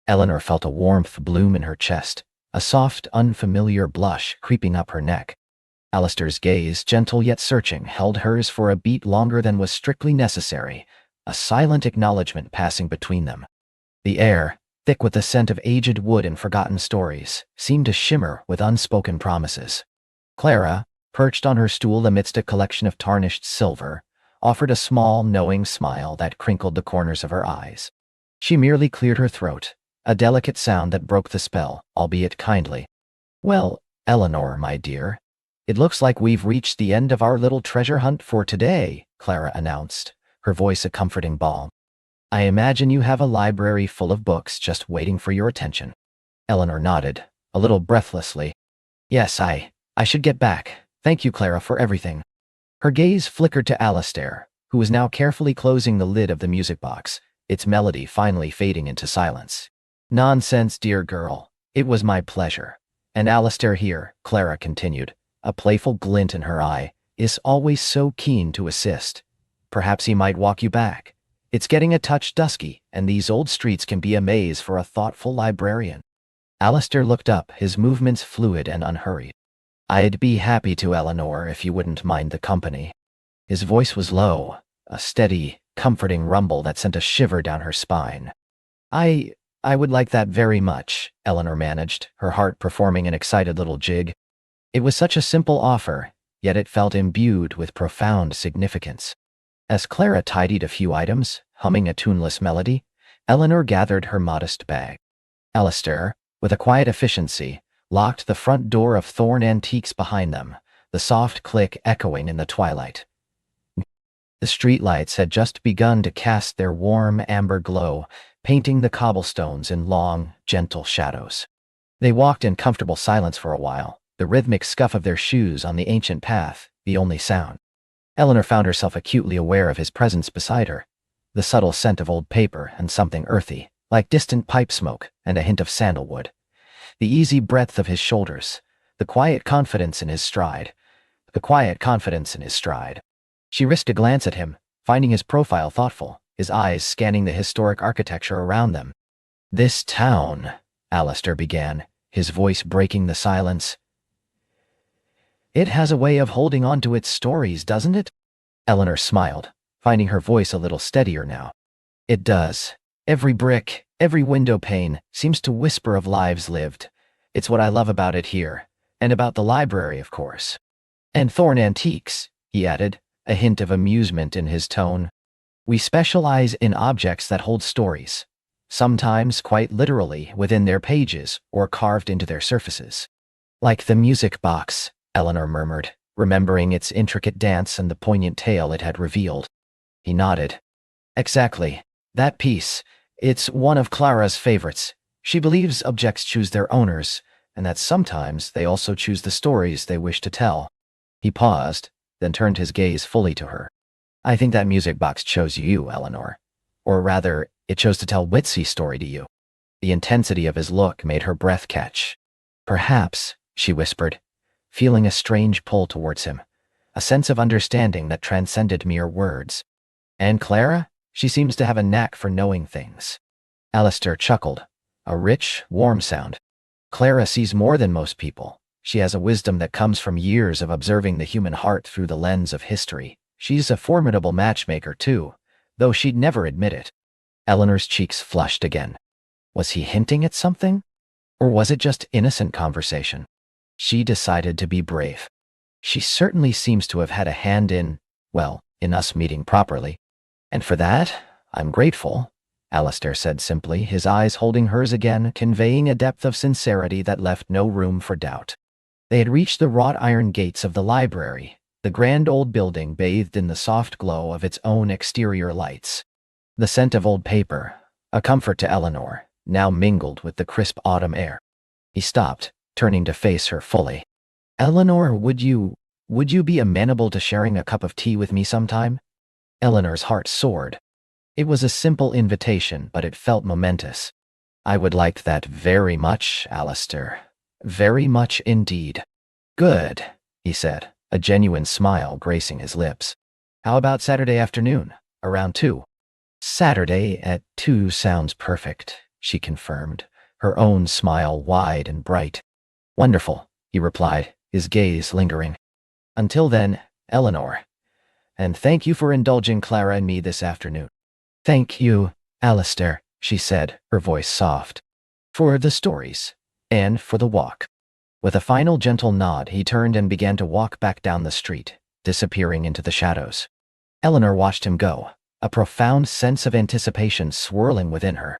S1: Eleanor felt a warmth bloom in her chest, a soft, unfamiliar blush creeping up her neck. Alistair's gaze, gentle yet searching, held hers for a beat longer than was strictly necessary, a silent acknowledgement passing between them. The air, thick with the scent of aged wood and forgotten stories, seemed to shimmer with unspoken promises. Clara, perched on her stool amidst a collection of tarnished silver, offered a small, knowing smile that crinkled the corners of her eyes. She merely cleared her throat, a delicate sound that broke the spell, albeit kindly. "Well, Eleanor, my dear, it looks like we've reached the end of our little treasure hunt for today," Clara announced, her voice a comforting balm. "I imagine you have a library full of books just waiting for your attention." Eleanor nodded, a little breathlessly. "Yes, I should get back. Thank you, Clara, for everything." Her gaze flickered to Alistair, who was now carefully closing the lid of the music box, its melody finally fading into silence. "Nonsense, dear girl. It was my pleasure. And Alistair here," Clara continued, a playful glint in her eye, "is always so keen to assist. Perhaps he might walk you back. It's getting a touch dusky, and these old streets can be a maze for a thoughtful librarian." Alistair looked up, his movements fluid and unhurried. "I'd be happy to, Eleanor, if you wouldn't mind the company." His voice was low, a steady, comforting rumble that sent a shiver down her spine. I would like that very much," Eleanor managed, her heart performing an excited little jig. It was such a simple offer, yet it felt imbued with profound significance. As Clara tidied a few items, humming a tuneless melody, Eleanor gathered her modest bag. Alistair, with a quiet efficiency, locked the front door of Thorn Antiques behind them, the soft click echoing in the twilight. The streetlights had just begun to cast their warm amber glow, painting the cobblestones in long, gentle shadows. They walked in comfortable silence for a while, the rhythmic scuff of their shoes on the ancient path the only sound. Eleanor found herself acutely aware of his presence beside her, the subtle scent of old paper and something earthy, like distant pipe smoke and a hint of sandalwood. The easy breadth of his shoulders, the quiet confidence in his stride. She risked a glance at him, finding his profile thoughtful, his eyes scanning the historic architecture around them. "This town," Alistair began, his voice breaking the silence. "It has a way of holding on to its stories, doesn't it?" Eleanor smiled, finding her voice a little steadier now. "It does. Every brick, every window pane seems to whisper of lives lived. It's what I love about it here, and about the library, of course. And Thorn Antiques," he added, a hint of amusement in his tone. "We specialize in objects that hold stories, sometimes quite literally within their pages or carved into their surfaces." "Like the music box," Eleanor murmured, remembering its intricate dance and the poignant tale it had revealed. He nodded. "Exactly. That piece. It's one of Clara's favorites. She believes objects choose their owners, and that sometimes they also choose the stories they wish to tell." He paused, then turned his gaze fully to her. "I think that music box chose you, Eleanor. Or rather, it chose to tell Whitsy's story to you." The intensity of his look made her breath catch. "Perhaps," she whispered, feeling a strange pull towards him, a sense of understanding that transcended mere words. "And Clara? She seems to have a knack for knowing things." Alistair chuckled, a rich, warm sound. "Clara sees more than most people. She has a wisdom that comes from years of observing the human heart through the lens of history. She's a formidable matchmaker, too, though she'd never admit it." Eleanor's cheeks flushed again. Was he hinting at something? Or was it just innocent conversation? She decided to be brave. "She certainly seems to have had a hand in us meeting properly. And for that, I'm grateful." Alistair said simply, his eyes holding hers again, conveying a depth of sincerity that left no room for doubt. They had reached the wrought iron gates of the library, the grand old building bathed in the soft glow of its own exterior lights. The scent of old paper, a comfort to Eleanor, now mingled with the crisp autumn air. He stopped, turning to face her fully. "Eleanor, would you be amenable to sharing a cup of tea with me sometime?" Eleanor's heart soared. It was a simple invitation, but it felt momentous. "I would like that very much, Alistair. Very much indeed." "Good," he said, a genuine smile gracing his lips. "How about Saturday afternoon, around 2? "Saturday at 2 sounds perfect," she confirmed, her own smile wide and bright. "Wonderful," he replied, his gaze lingering. "Until then, Eleanor. And thank you for indulging Clara and me this afternoon." "Thank you, Alistair," she said, her voice soft. "For the stories. And for the walk." With a final gentle nod, he turned and began to walk back down the street, disappearing into the shadows. Eleanor watched him go, a profound sense of anticipation swirling within her.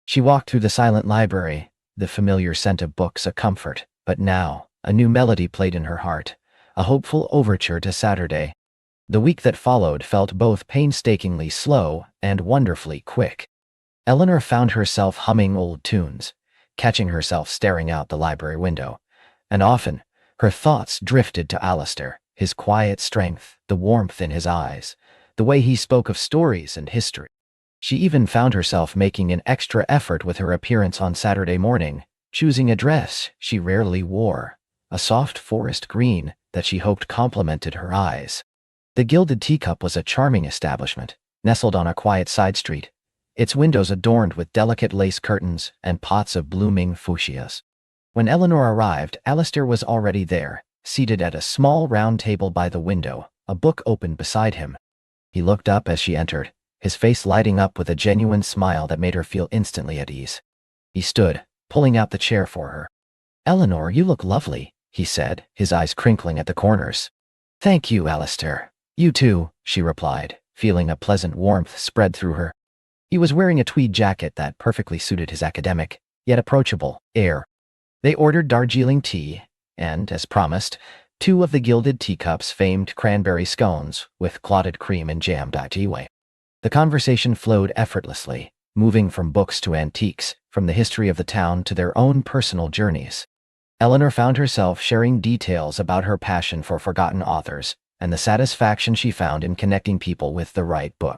S1: She walked through the silent library, the familiar scent of books a comfort, but now, a new melody played in her heart, a hopeful overture to Saturday. The week that followed felt both painstakingly slow and wonderfully quick. Eleanor found herself humming old tunes, catching herself staring out the library window, and often, her thoughts drifted to Alistair, his quiet strength, the warmth in his eyes, the way he spoke of stories and history. She even found herself making an extra effort with her appearance on Saturday morning, choosing a dress she rarely wore, a soft forest green that she hoped complemented her eyes. The Gilded Teacup was a charming establishment, nestled on a quiet side street, its windows adorned with delicate lace curtains and pots of blooming fuchsias. When Eleanor arrived, Alistair was already there, seated at a small round table by the window, a book open beside him. He looked up as she entered, his face lighting up with a genuine smile that made her feel instantly at ease. He stood, pulling out the chair for her. "Eleanor, you look lovely," he said, his eyes crinkling at the corners. "Thank you, Alistair. You too," she replied, feeling a pleasant warmth spread through her. He was wearing a tweed jacket that perfectly suited his academic, yet approachable, air. They ordered Darjeeling tea, and, as promised, 2 of the Gilded Teacup's famed cranberry scones with clotted cream and jam away. The conversation flowed effortlessly, moving from books to antiques, from the history of the town to their own personal journeys. Eleanor found herself sharing details about her passion for forgotten authors, and the satisfaction she found in connecting people with the right book.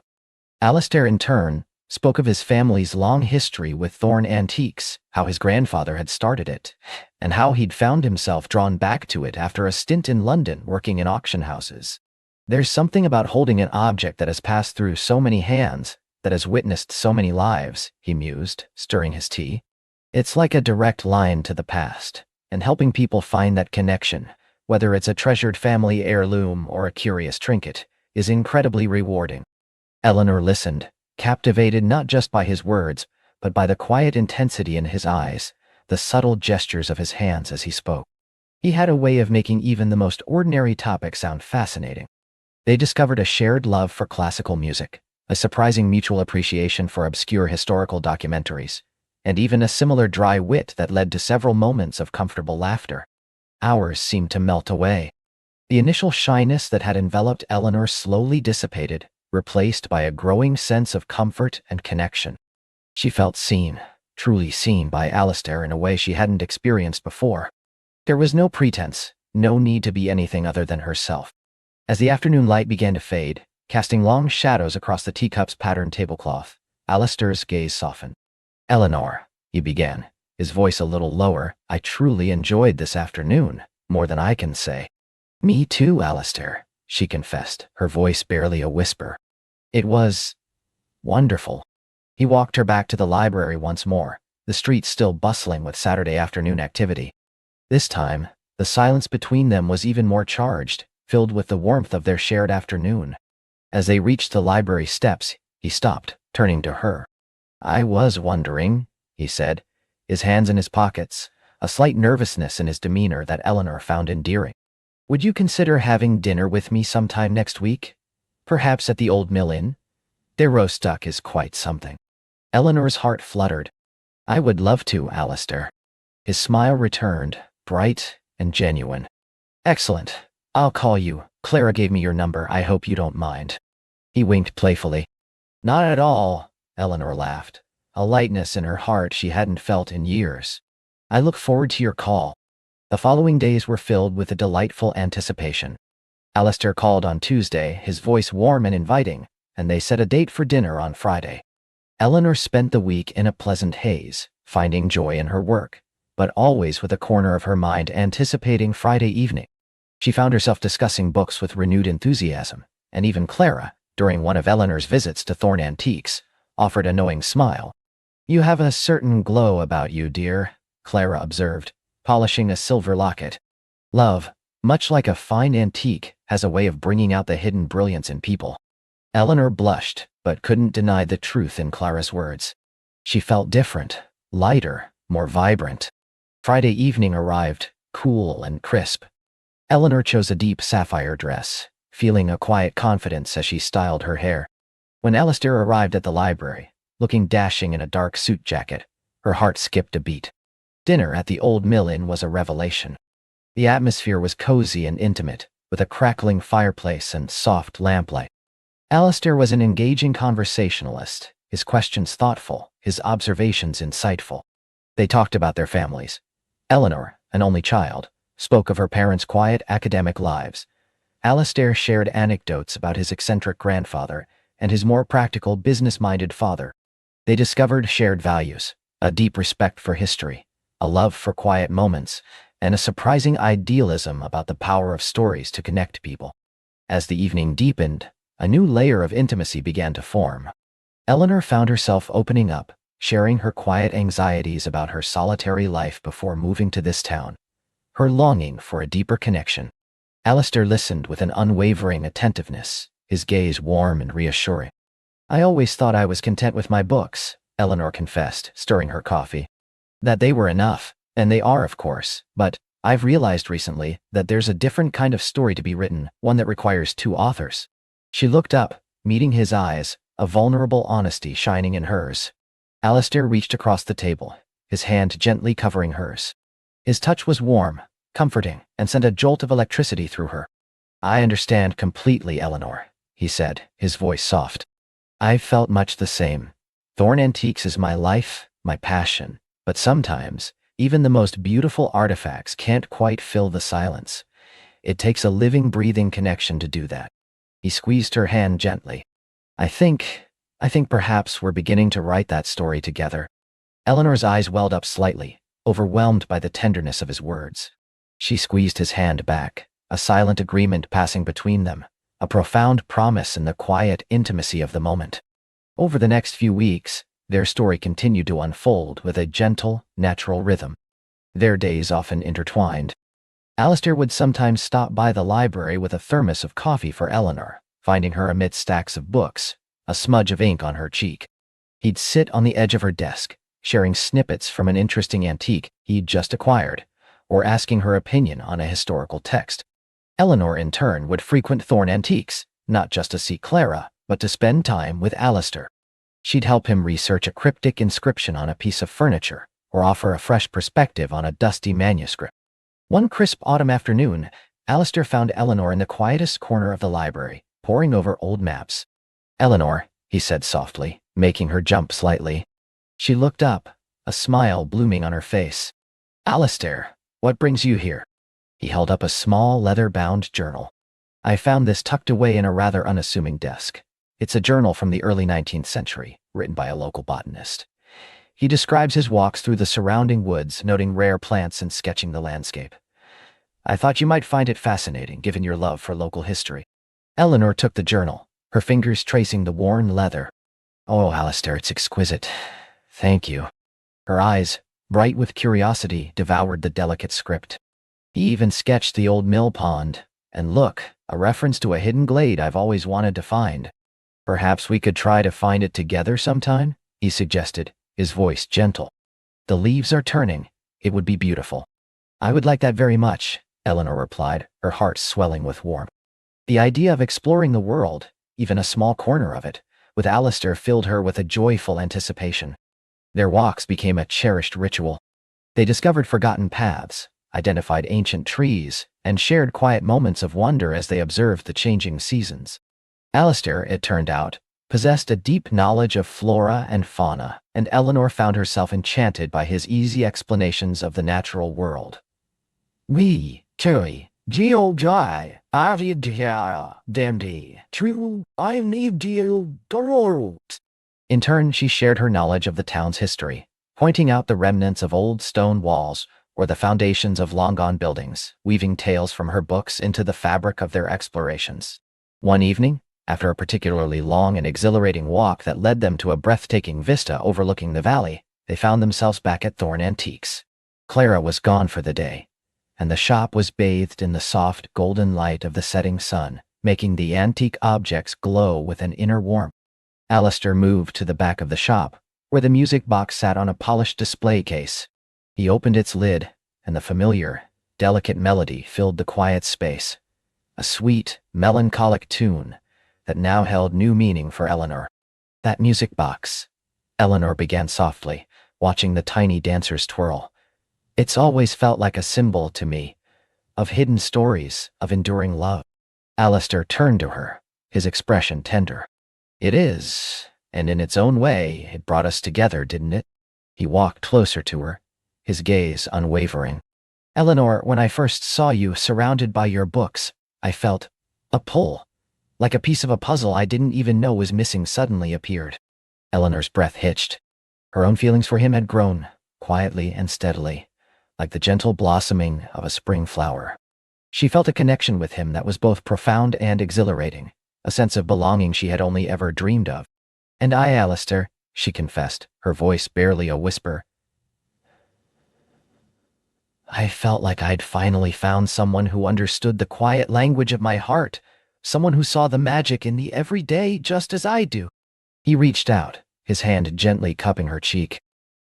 S1: Alistair, in turn, spoke of his family's long history with Thorne Antiques, how his grandfather had started it, and how he'd found himself drawn back to it after a stint in London working in auction houses. "There's something about holding an object that has passed through so many hands, that has witnessed so many lives," he mused, stirring his tea. "It's like a direct line to the past, and helping people find that connection, whether it's a treasured family heirloom or a curious trinket, is incredibly rewarding." Eleanor listened, captivated not just by his words, but by the quiet intensity in his eyes, the subtle gestures of his hands as he spoke. He had a way of making even the most ordinary topic sound fascinating. They discovered a shared love for classical music, a surprising mutual appreciation for obscure historical documentaries, and even a similar dry wit that led to several moments of comfortable laughter. Hours seemed to melt away. The initial shyness that had enveloped Eleanor slowly dissipated, replaced by a growing sense of comfort and connection. She felt seen, truly seen by Alistair in a way she hadn't experienced before. There was no pretense, no need to be anything other than herself. As the afternoon light began to fade, casting long shadows across the teacup's patterned tablecloth, Alistair's gaze softened. "Eleanor," he began, his voice a little lower, "I truly enjoyed this afternoon, more than I can say." "Me too, Alistair," she confessed, her voice barely a whisper. "It was wonderful." He walked her back to the library once more, the street still bustling with Saturday afternoon activity. This time, the silence between them was even more charged, filled with the warmth of their shared afternoon. As they reached the library steps, he stopped, turning to her. "I was wondering," he said, his hands in his pockets, a slight nervousness in his demeanor that Eleanor found endearing. "Would you consider having dinner with me sometime next week? Perhaps at the Old Mill Inn? Their roast duck is quite something." Eleanor's heart fluttered. I would love to, Alistair. His smile returned, bright and genuine. Excellent. I'll call you. Clara gave me your number. I hope you don't mind. He winked playfully. Not at all, Eleanor laughed, a lightness in her heart she hadn't felt in years. I look forward to your call. The following days were filled with a delightful anticipation. Alistair called on Tuesday, his voice warm and inviting, and they set a date for dinner on Friday. Eleanor spent the week in a pleasant haze, finding joy in her work, but always with a corner of her mind anticipating Friday evening. She found herself discussing books with renewed enthusiasm, and even Clara, during one of Eleanor's visits to Thorn Antiques, offered a knowing smile. You have a certain glow about you, dear, Clara observed, polishing a silver locket. Love, much like a fine antique, has a way of bringing out the hidden brilliance in people. Eleanor blushed, but couldn't deny the truth in Clara's words. She felt different, lighter, more vibrant. Friday evening arrived, cool and crisp. Eleanor chose a deep sapphire dress, feeling a quiet confidence as she styled her hair. When Alistair arrived at the library, looking dashing in a dark suit jacket, her heart skipped a beat. Dinner at the Old Mill Inn was a revelation. The atmosphere was cozy and intimate, with a crackling fireplace and soft lamplight. Alistair was an engaging conversationalist, his questions thoughtful, his observations insightful. They talked about their families. Eleanor, an only child, spoke of her parents' quiet academic lives. Alistair shared anecdotes about his eccentric grandfather and his more practical, business-minded father. They discovered shared values, a deep respect for history, a love for quiet moments, and a surprising idealism about the power of stories to connect people. As the evening deepened, a new layer of intimacy began to form. Eleanor found herself opening up, sharing her quiet anxieties about her solitary life before moving to this town, her longing for a deeper connection. Alistair listened with an unwavering attentiveness, his gaze warm and reassuring. I always thought I was content with my books, Eleanor confessed, stirring her coffee. That they were enough, and they are, of course, but I've realized recently that there's a different kind of story to be written, one that requires two authors. She looked up, meeting his eyes, a vulnerable honesty shining in hers. Alistair reached across the table, his hand gently covering hers. His touch was warm, comforting, and sent a jolt of electricity through her. I understand completely, Eleanor, he said, his voice soft. I've felt much the same. Thorn Antiques is my life, my passion, but sometimes, even the most beautiful artifacts can't quite fill the silence. It takes a living, breathing connection to do that. He squeezed her hand gently. I think perhaps we're beginning to write that story together. Eleanor's eyes welled up slightly, overwhelmed by the tenderness of his words. She squeezed his hand back, a silent agreement passing between them, a profound promise in the quiet intimacy of the moment. Over the next few weeks, their story continued to unfold with a gentle, natural rhythm. Their days often intertwined. Alistair would sometimes stop by the library with a thermos of coffee for Eleanor, finding her amidst stacks of books, a smudge of ink on her cheek. He'd sit on the edge of her desk, sharing snippets from an interesting antique he'd just acquired, or asking her opinion on a historical text. Eleanor, in turn, would frequent Thorn Antiques, not just to see Clara, but to spend time with Alistair. She'd help him research a cryptic inscription on a piece of furniture, or offer a fresh perspective on a dusty manuscript. One crisp autumn afternoon, Alistair found Eleanor in the quietest corner of the library, poring over old maps. Eleanor, he said softly, making her jump slightly. She looked up, a smile blooming on her face. Alistair, what brings you here? He held up a small leather-bound journal. I found this tucked away in a rather unassuming desk. It's a journal from the early 19th century, written by a local botanist. He describes his walks through the surrounding woods, noting rare plants and sketching the landscape. I thought you might find it fascinating, given your love for local history. Eleanor took the journal, her fingers tracing the worn leather. Oh, Alistair, it's exquisite. Thank you. Her eyes, bright with curiosity, devoured the delicate script. He even sketched the old mill pond, and look, a reference to a hidden glade I've always wanted to find. Perhaps we could try to find it together sometime, he suggested, his voice gentle. The leaves are turning. It would be beautiful. I would like that very much, Eleanor replied, her heart swelling with warmth. The idea of exploring the world, even a small corner of it, with Alistair filled her with a joyful anticipation. Their walks became a cherished ritual. They discovered forgotten paths, identified ancient trees, and shared quiet moments of wonder as they observed the changing seasons. Alistair, it turned out, possessed a deep knowledge of flora and fauna, and Eleanor found herself enchanted by his easy explanations of the natural world. We, Terry, Geogai, Avidia, Dandy, True, I need you, Dorot. In turn, she shared her knowledge of the town's history, pointing out the remnants of old stone walls or the foundations of long-gone buildings, weaving tales from her books into the fabric of their explorations. One evening, after a particularly long and exhilarating walk that led them to a breathtaking vista overlooking the valley, they found themselves back at Thorn Antiques. Clara was gone for the day, and the shop was bathed in the soft, golden light of the setting sun, making the antique objects glow with an inner warmth. Alistair moved to the back of the shop, where the music box sat on a polished display case. He opened its lid, and the familiar, delicate melody filled the quiet space. A sweet, melancholic tune that now held new meaning for Eleanor. That music box, Eleanor began softly, watching the tiny dancers twirl. It's always felt like a symbol to me, of hidden stories, of enduring love. Alistair turned to her, his expression tender. It is, and in its own way, it brought us together, didn't it? He walked closer to her, his gaze unwavering. Eleanor, when I first saw you surrounded by your books, I felt a pull. Like a piece of a puzzle I didn't even know was missing suddenly appeared. Eleanor's breath hitched. Her own feelings for him had grown, quietly and steadily, like the gentle blossoming of a spring flower. She felt a connection with him that was both profound and exhilarating, a sense of belonging she had only ever dreamed of. And I, Alistair, she confessed, her voice barely a whisper. I felt like I'd finally found someone who understood the quiet language of my heart, someone who saw the magic in the everyday just as I do. He reached out, his hand gently cupping her cheek.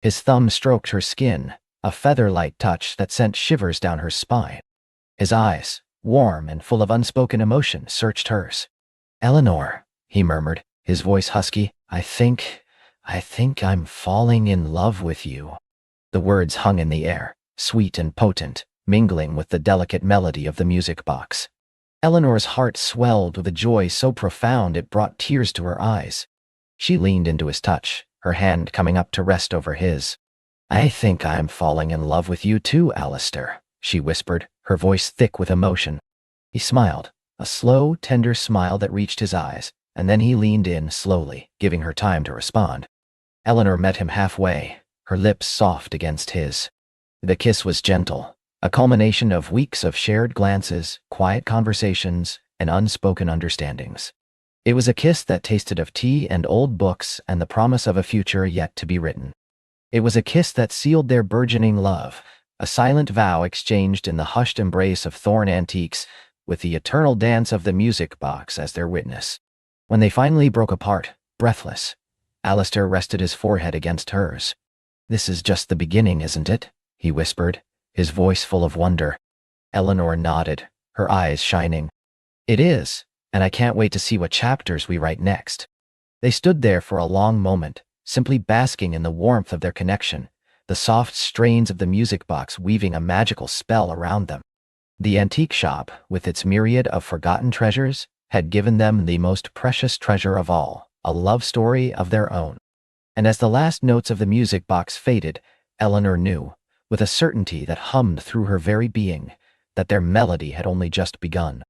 S1: His thumb stroked her skin, a feather-light touch that sent shivers down her spine. His eyes, warm and full of unspoken emotion, searched hers. Eleanor, he murmured, his voice husky, I think I'm falling in love with you. The words hung in the air, sweet and potent, mingling with the delicate melody of the music box. Eleanor's heart swelled with a joy so profound it brought tears to her eyes. She leaned into his touch, her hand coming up to rest over his. I think I'm falling in love with you too, Alistair, she whispered, her voice thick with emotion. He smiled, a slow, tender smile that reached his eyes, and then he leaned in slowly, giving her time to respond. Eleanor met him halfway, her lips soft against his. The kiss was gentle, a culmination of weeks of shared glances, quiet conversations, and unspoken understandings. It was a kiss that tasted of tea and old books and the promise of a future yet to be written. It was a kiss that sealed their burgeoning love, a silent vow exchanged in the hushed embrace of Thorn Antiques, with the eternal dance of the music box as their witness. When they finally broke apart, breathless, Alistair rested his forehead against hers. This is just the beginning, isn't it? He whispered, his voice full of wonder. Eleanor nodded, her eyes shining. It is, and I can't wait to see what chapters we write next. They stood there for a long moment, simply basking in the warmth of their connection, the soft strains of the music box weaving a magical spell around them. The antique shop, with its myriad of forgotten treasures, had given them the most precious treasure of all, a love story of their own. And as the last notes of the music box faded, Eleanor knew, with a certainty that hummed through her very being, that their melody had only just begun.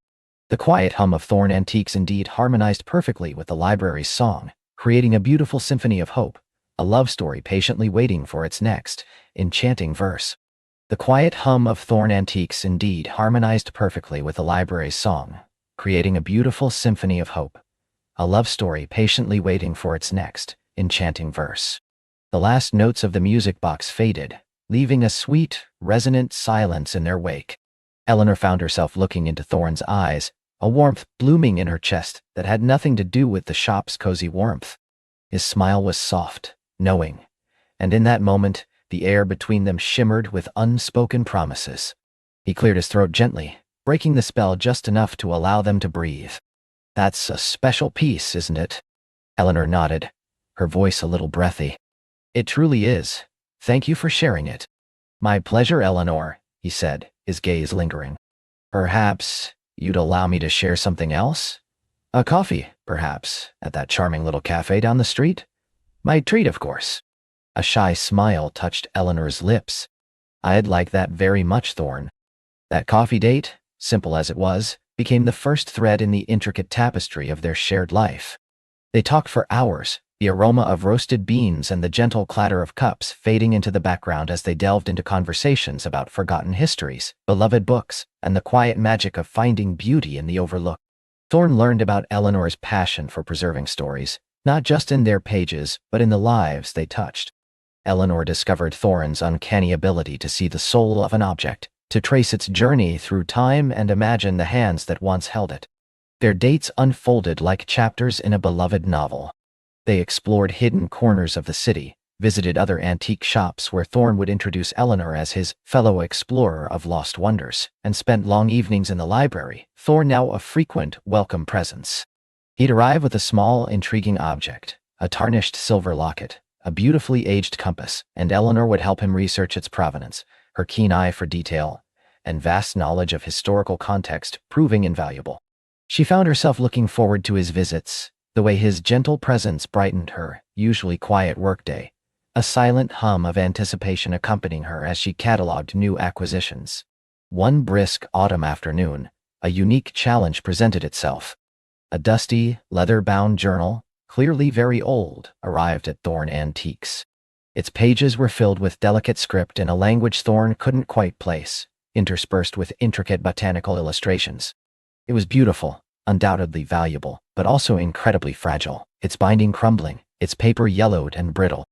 S1: The quiet hum of Thorn Antiques indeed harmonized perfectly with the library's song, creating a beautiful symphony of hope, a love story patiently waiting for its next, enchanting verse. The quiet hum of Thorn Antiques indeed harmonized perfectly with the library's song, creating a beautiful symphony of hope, a love story patiently waiting for its next, enchanting verse. The last notes of the music box faded, leaving a sweet, resonant silence in their wake. Eleanor found herself looking into Thorn's eyes, a warmth blooming in her chest that had nothing to do with the shop's cozy warmth. His smile was soft, knowing, and in that moment, the air between them shimmered with unspoken promises. He cleared his throat gently, breaking the spell just enough to allow them to breathe. That's a special piece, isn't it? Eleanor nodded, her voice a little breathy. It truly is. Thank you for sharing it. My pleasure, Eleanor, he said, his gaze lingering. Perhaps you'd allow me to share something else? A coffee, perhaps, at that charming little cafe down the street? My treat, of course. A shy smile touched Eleanor's lips. I'd like that very much, Thorn. That coffee date, simple as it was, became the first thread in the intricate tapestry of their shared life. They talked for hours, the aroma of roasted beans and the gentle clatter of cups fading into the background as they delved into conversations about forgotten histories, beloved books, and the quiet magic of finding beauty in the overlooked. Thorn learned about Eleanor's passion for preserving stories, not just in their pages, but in the lives they touched. Eleanor discovered Thorn's uncanny ability to see the soul of an object, to trace its journey through time and imagine the hands that once held it. Their dates unfolded like chapters in a beloved novel. They explored hidden corners of the city, visited other antique shops where Thorn would introduce Eleanor as his fellow explorer of lost wonders, and spent long evenings in the library, Thorn now a frequent, welcome presence. He'd arrive with a small, intriguing object, a tarnished silver locket, a beautifully aged compass, and Eleanor would help him research its provenance, her keen eye for detail and vast knowledge of historical context proving invaluable. She found herself looking forward to his visits, the way his gentle presence brightened her, usually quiet workday, a silent hum of anticipation accompanying her as she catalogued new acquisitions. One brisk autumn afternoon, a unique challenge presented itself. A dusty, leather-bound journal, clearly very old, arrived at Thorn Antiques. Its pages were filled with delicate script in a language Thorn couldn't quite place, interspersed with intricate botanical illustrations. It was beautiful, undoubtedly valuable, but also incredibly fragile, its binding crumbling, its paper yellowed and brittle.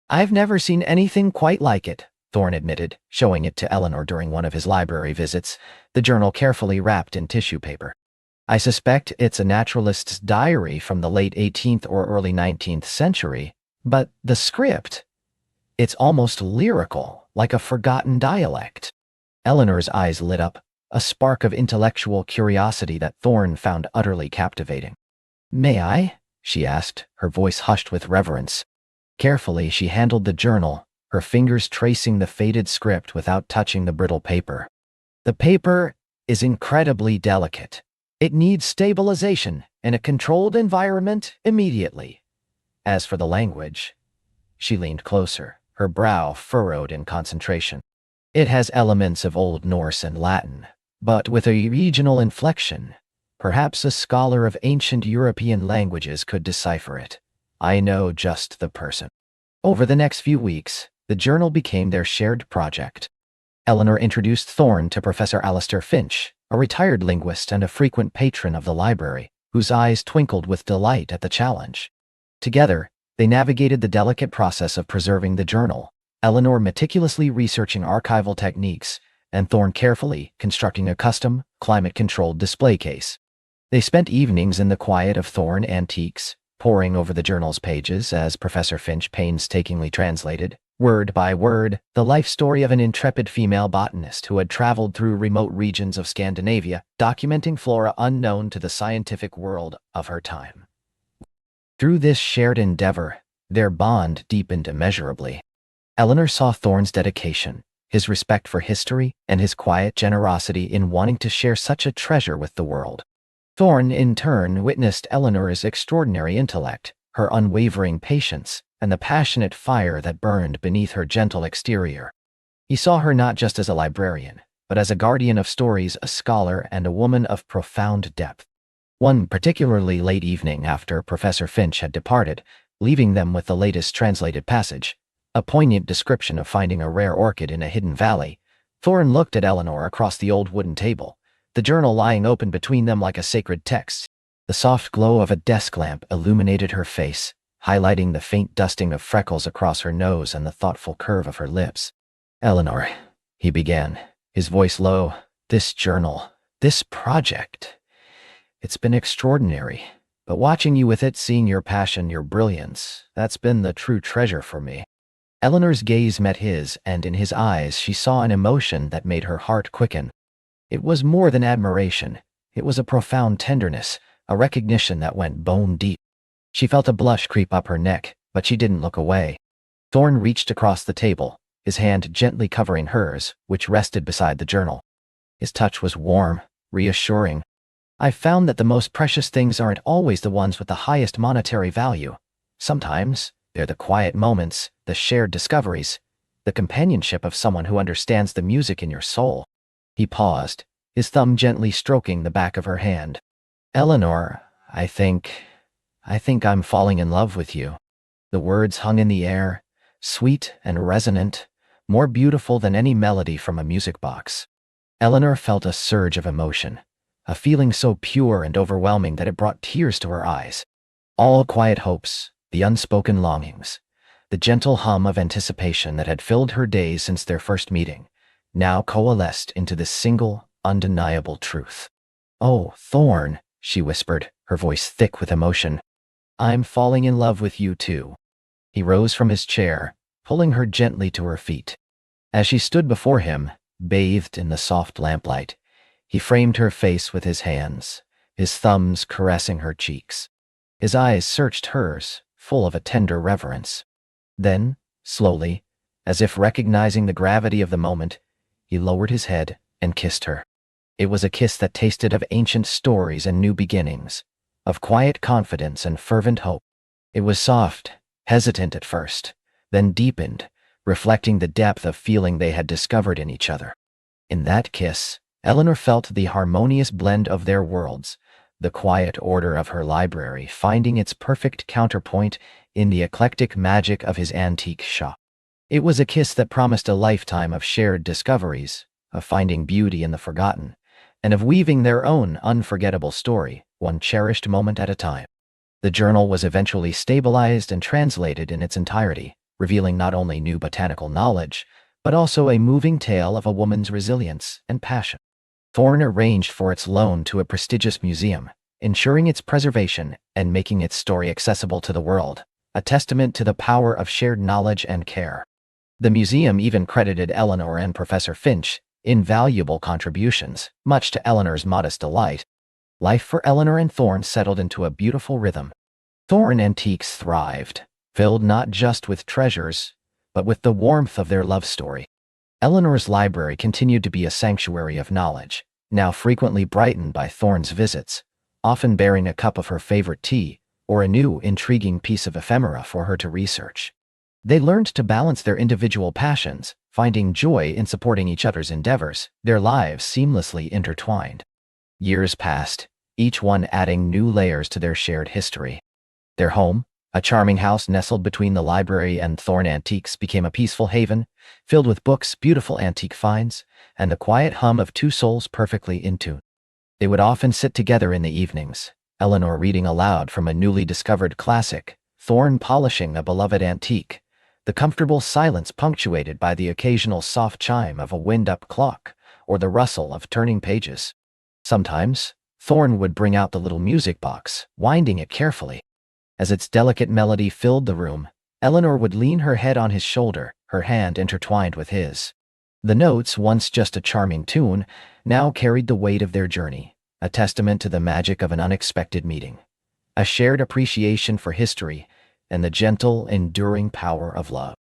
S1: I've never seen anything quite like it, Thorn admitted, showing it to Eleanor during one of his library visits, the journal carefully wrapped in tissue paper. I suspect it's a naturalist's diary from the late 18th or early 19th century, but the script, it's almost lyrical, like a forgotten dialect. Eleanor's eyes lit up, a spark of intellectual curiosity that Thorn found utterly captivating. May I? She asked, her voice hushed with reverence. Carefully, she handled the journal, her fingers tracing the faded script without touching the brittle paper. The paper is incredibly delicate. It needs stabilization in a controlled environment immediately. As for the language, she leaned closer, her brow furrowed in concentration. It has elements of Old Norse and Latin, but with a regional inflection. Perhaps a scholar of ancient European languages could decipher it. I know just the person. Over the next few weeks, the journal became their shared project. Eleanor introduced Thorn to Professor Alistair Finch, a retired linguist and a frequent patron of the library, whose eyes twinkled with delight at the challenge. Together, they navigated the delicate process of preserving the journal, Eleanor meticulously researching archival techniques, and Thorn carefully constructing a custom, climate-controlled display case. They spent evenings in the quiet of Thorn Antiques, poring over the journal's pages as Professor Finch painstakingly translated, word by word, the life story of an intrepid female botanist who had traveled through remote regions of Scandinavia, documenting flora unknown to the scientific world of her time. Through this shared endeavor, their bond deepened immeasurably. Eleanor saw Thorn's dedication, his respect for history, and his quiet generosity in wanting to share such a treasure with the world. Thorn, in turn, witnessed Eleanor's extraordinary intellect, her unwavering patience, and the passionate fire that burned beneath her gentle exterior. He saw her not just as a librarian, but as a guardian of stories, a scholar, and a woman of profound depth. One particularly late evening after Professor Finch had departed, leaving them with the latest translated passage, a poignant description of finding a rare orchid in a hidden valley, Thorn looked at Eleanor across the old wooden table, the journal lying open between them like a sacred text. The soft glow of a desk lamp illuminated her face, highlighting the faint dusting of freckles across her nose and the thoughtful curve of her lips. Eleanor, he began, his voice low, this journal, this project, it's been extraordinary, but watching you with it, seeing your passion, your brilliance, that's been the true treasure for me. Eleanor's gaze met his, and in his eyes she saw an emotion that made her heart quicken. It was more than admiration. It was a profound tenderness, a recognition that went bone deep. She felt a blush creep up her neck, but she didn't look away. Thorn reached across the table, his hand gently covering hers, which rested beside the journal. His touch was warm, reassuring. "I've found that the most precious things aren't always the ones with the highest monetary value. Sometimes they're the quiet moments, the shared discoveries, the companionship of someone who understands the music in your soul." He paused, his thumb gently stroking the back of her hand. "Eleanor, I think I'm falling in love with you." The words hung in the air, sweet and resonant, more beautiful than any melody from a music box. Eleanor felt a surge of emotion, a feeling so pure and overwhelming that it brought tears to her eyes. All quiet hopes, the unspoken longings, the gentle hum of anticipation that had filled her days since their first meeting, now coalesced into this single, undeniable truth. "Oh, Thorn," she whispered, her voice thick with emotion. "I'm falling in love with you too." He rose from his chair, pulling her gently to her feet. As she stood before him, bathed in the soft lamplight, he framed her face with his hands, his thumbs caressing her cheeks. His eyes searched hers, full of a tender reverence. Then, slowly, as if recognizing the gravity of the moment, he lowered his head and kissed her. It was a kiss that tasted of ancient stories and new beginnings, of quiet confidence and fervent hope. It was soft, hesitant at first, then deepened, reflecting the depth of feeling they had discovered in each other. In that kiss, Eleanor felt the harmonious blend of their worlds, the quiet order of her library finding its perfect counterpoint in the eclectic magic of his antique shop. It was a kiss that promised a lifetime of shared discoveries, of finding beauty in the forgotten, and of weaving their own unforgettable story, one cherished moment at a time. The journal was eventually stabilized and translated in its entirety, revealing not only new botanical knowledge, but also a moving tale of a woman's resilience and passion. Thorn arranged for its loan to a prestigious museum, ensuring its preservation and making its story accessible to the world, a testament to the power of shared knowledge and care. The museum even credited Eleanor and Professor Finch invaluable contributions, much to Eleanor's modest delight. Life for Eleanor and Thorn settled into a beautiful rhythm. Thorn Antiques thrived, filled not just with treasures, but with the warmth of their love story. Eleanor's library continued to be a sanctuary of knowledge, now frequently brightened by Thorn's visits, often bearing a cup of her favorite tea or a new, intriguing piece of ephemera for her to research. They learned to balance their individual passions, finding joy in supporting each other's endeavors, their lives seamlessly intertwined. Years passed, each one adding new layers to their shared history. Their home, a charming house nestled between the library and Thorn Antiques, became a peaceful haven, filled with books, beautiful antique finds, and the quiet hum of two souls perfectly in tune. They would often sit together in the evenings, Eleanor reading aloud from a newly discovered classic, Thorn polishing a beloved antique, the comfortable silence punctuated by the occasional soft chime of a wind-up clock or the rustle of turning pages. Sometimes, Thorn would bring out the little music box, winding it carefully. As its delicate melody filled the room, Eleanor would lean her head on his shoulder, her hand intertwined with his. The notes, once just a charming tune, now carried the weight of their journey, a testament to the magic of an unexpected meeting, a shared appreciation for history, and the gentle, enduring power of love.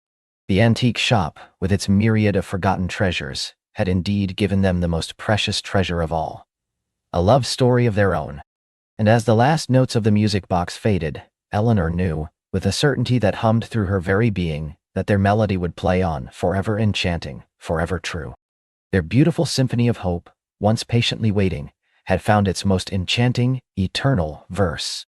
S1: The antique shop, with its myriad of forgotten treasures, had indeed given them the most precious treasure of all, a love story of their own. And as the last notes of the music box faded, Eleanor knew, with a certainty that hummed through her very being, that their melody would play on, forever enchanting, forever true. Their beautiful symphony of hope, once patiently waiting, had found its most enchanting, eternal verse.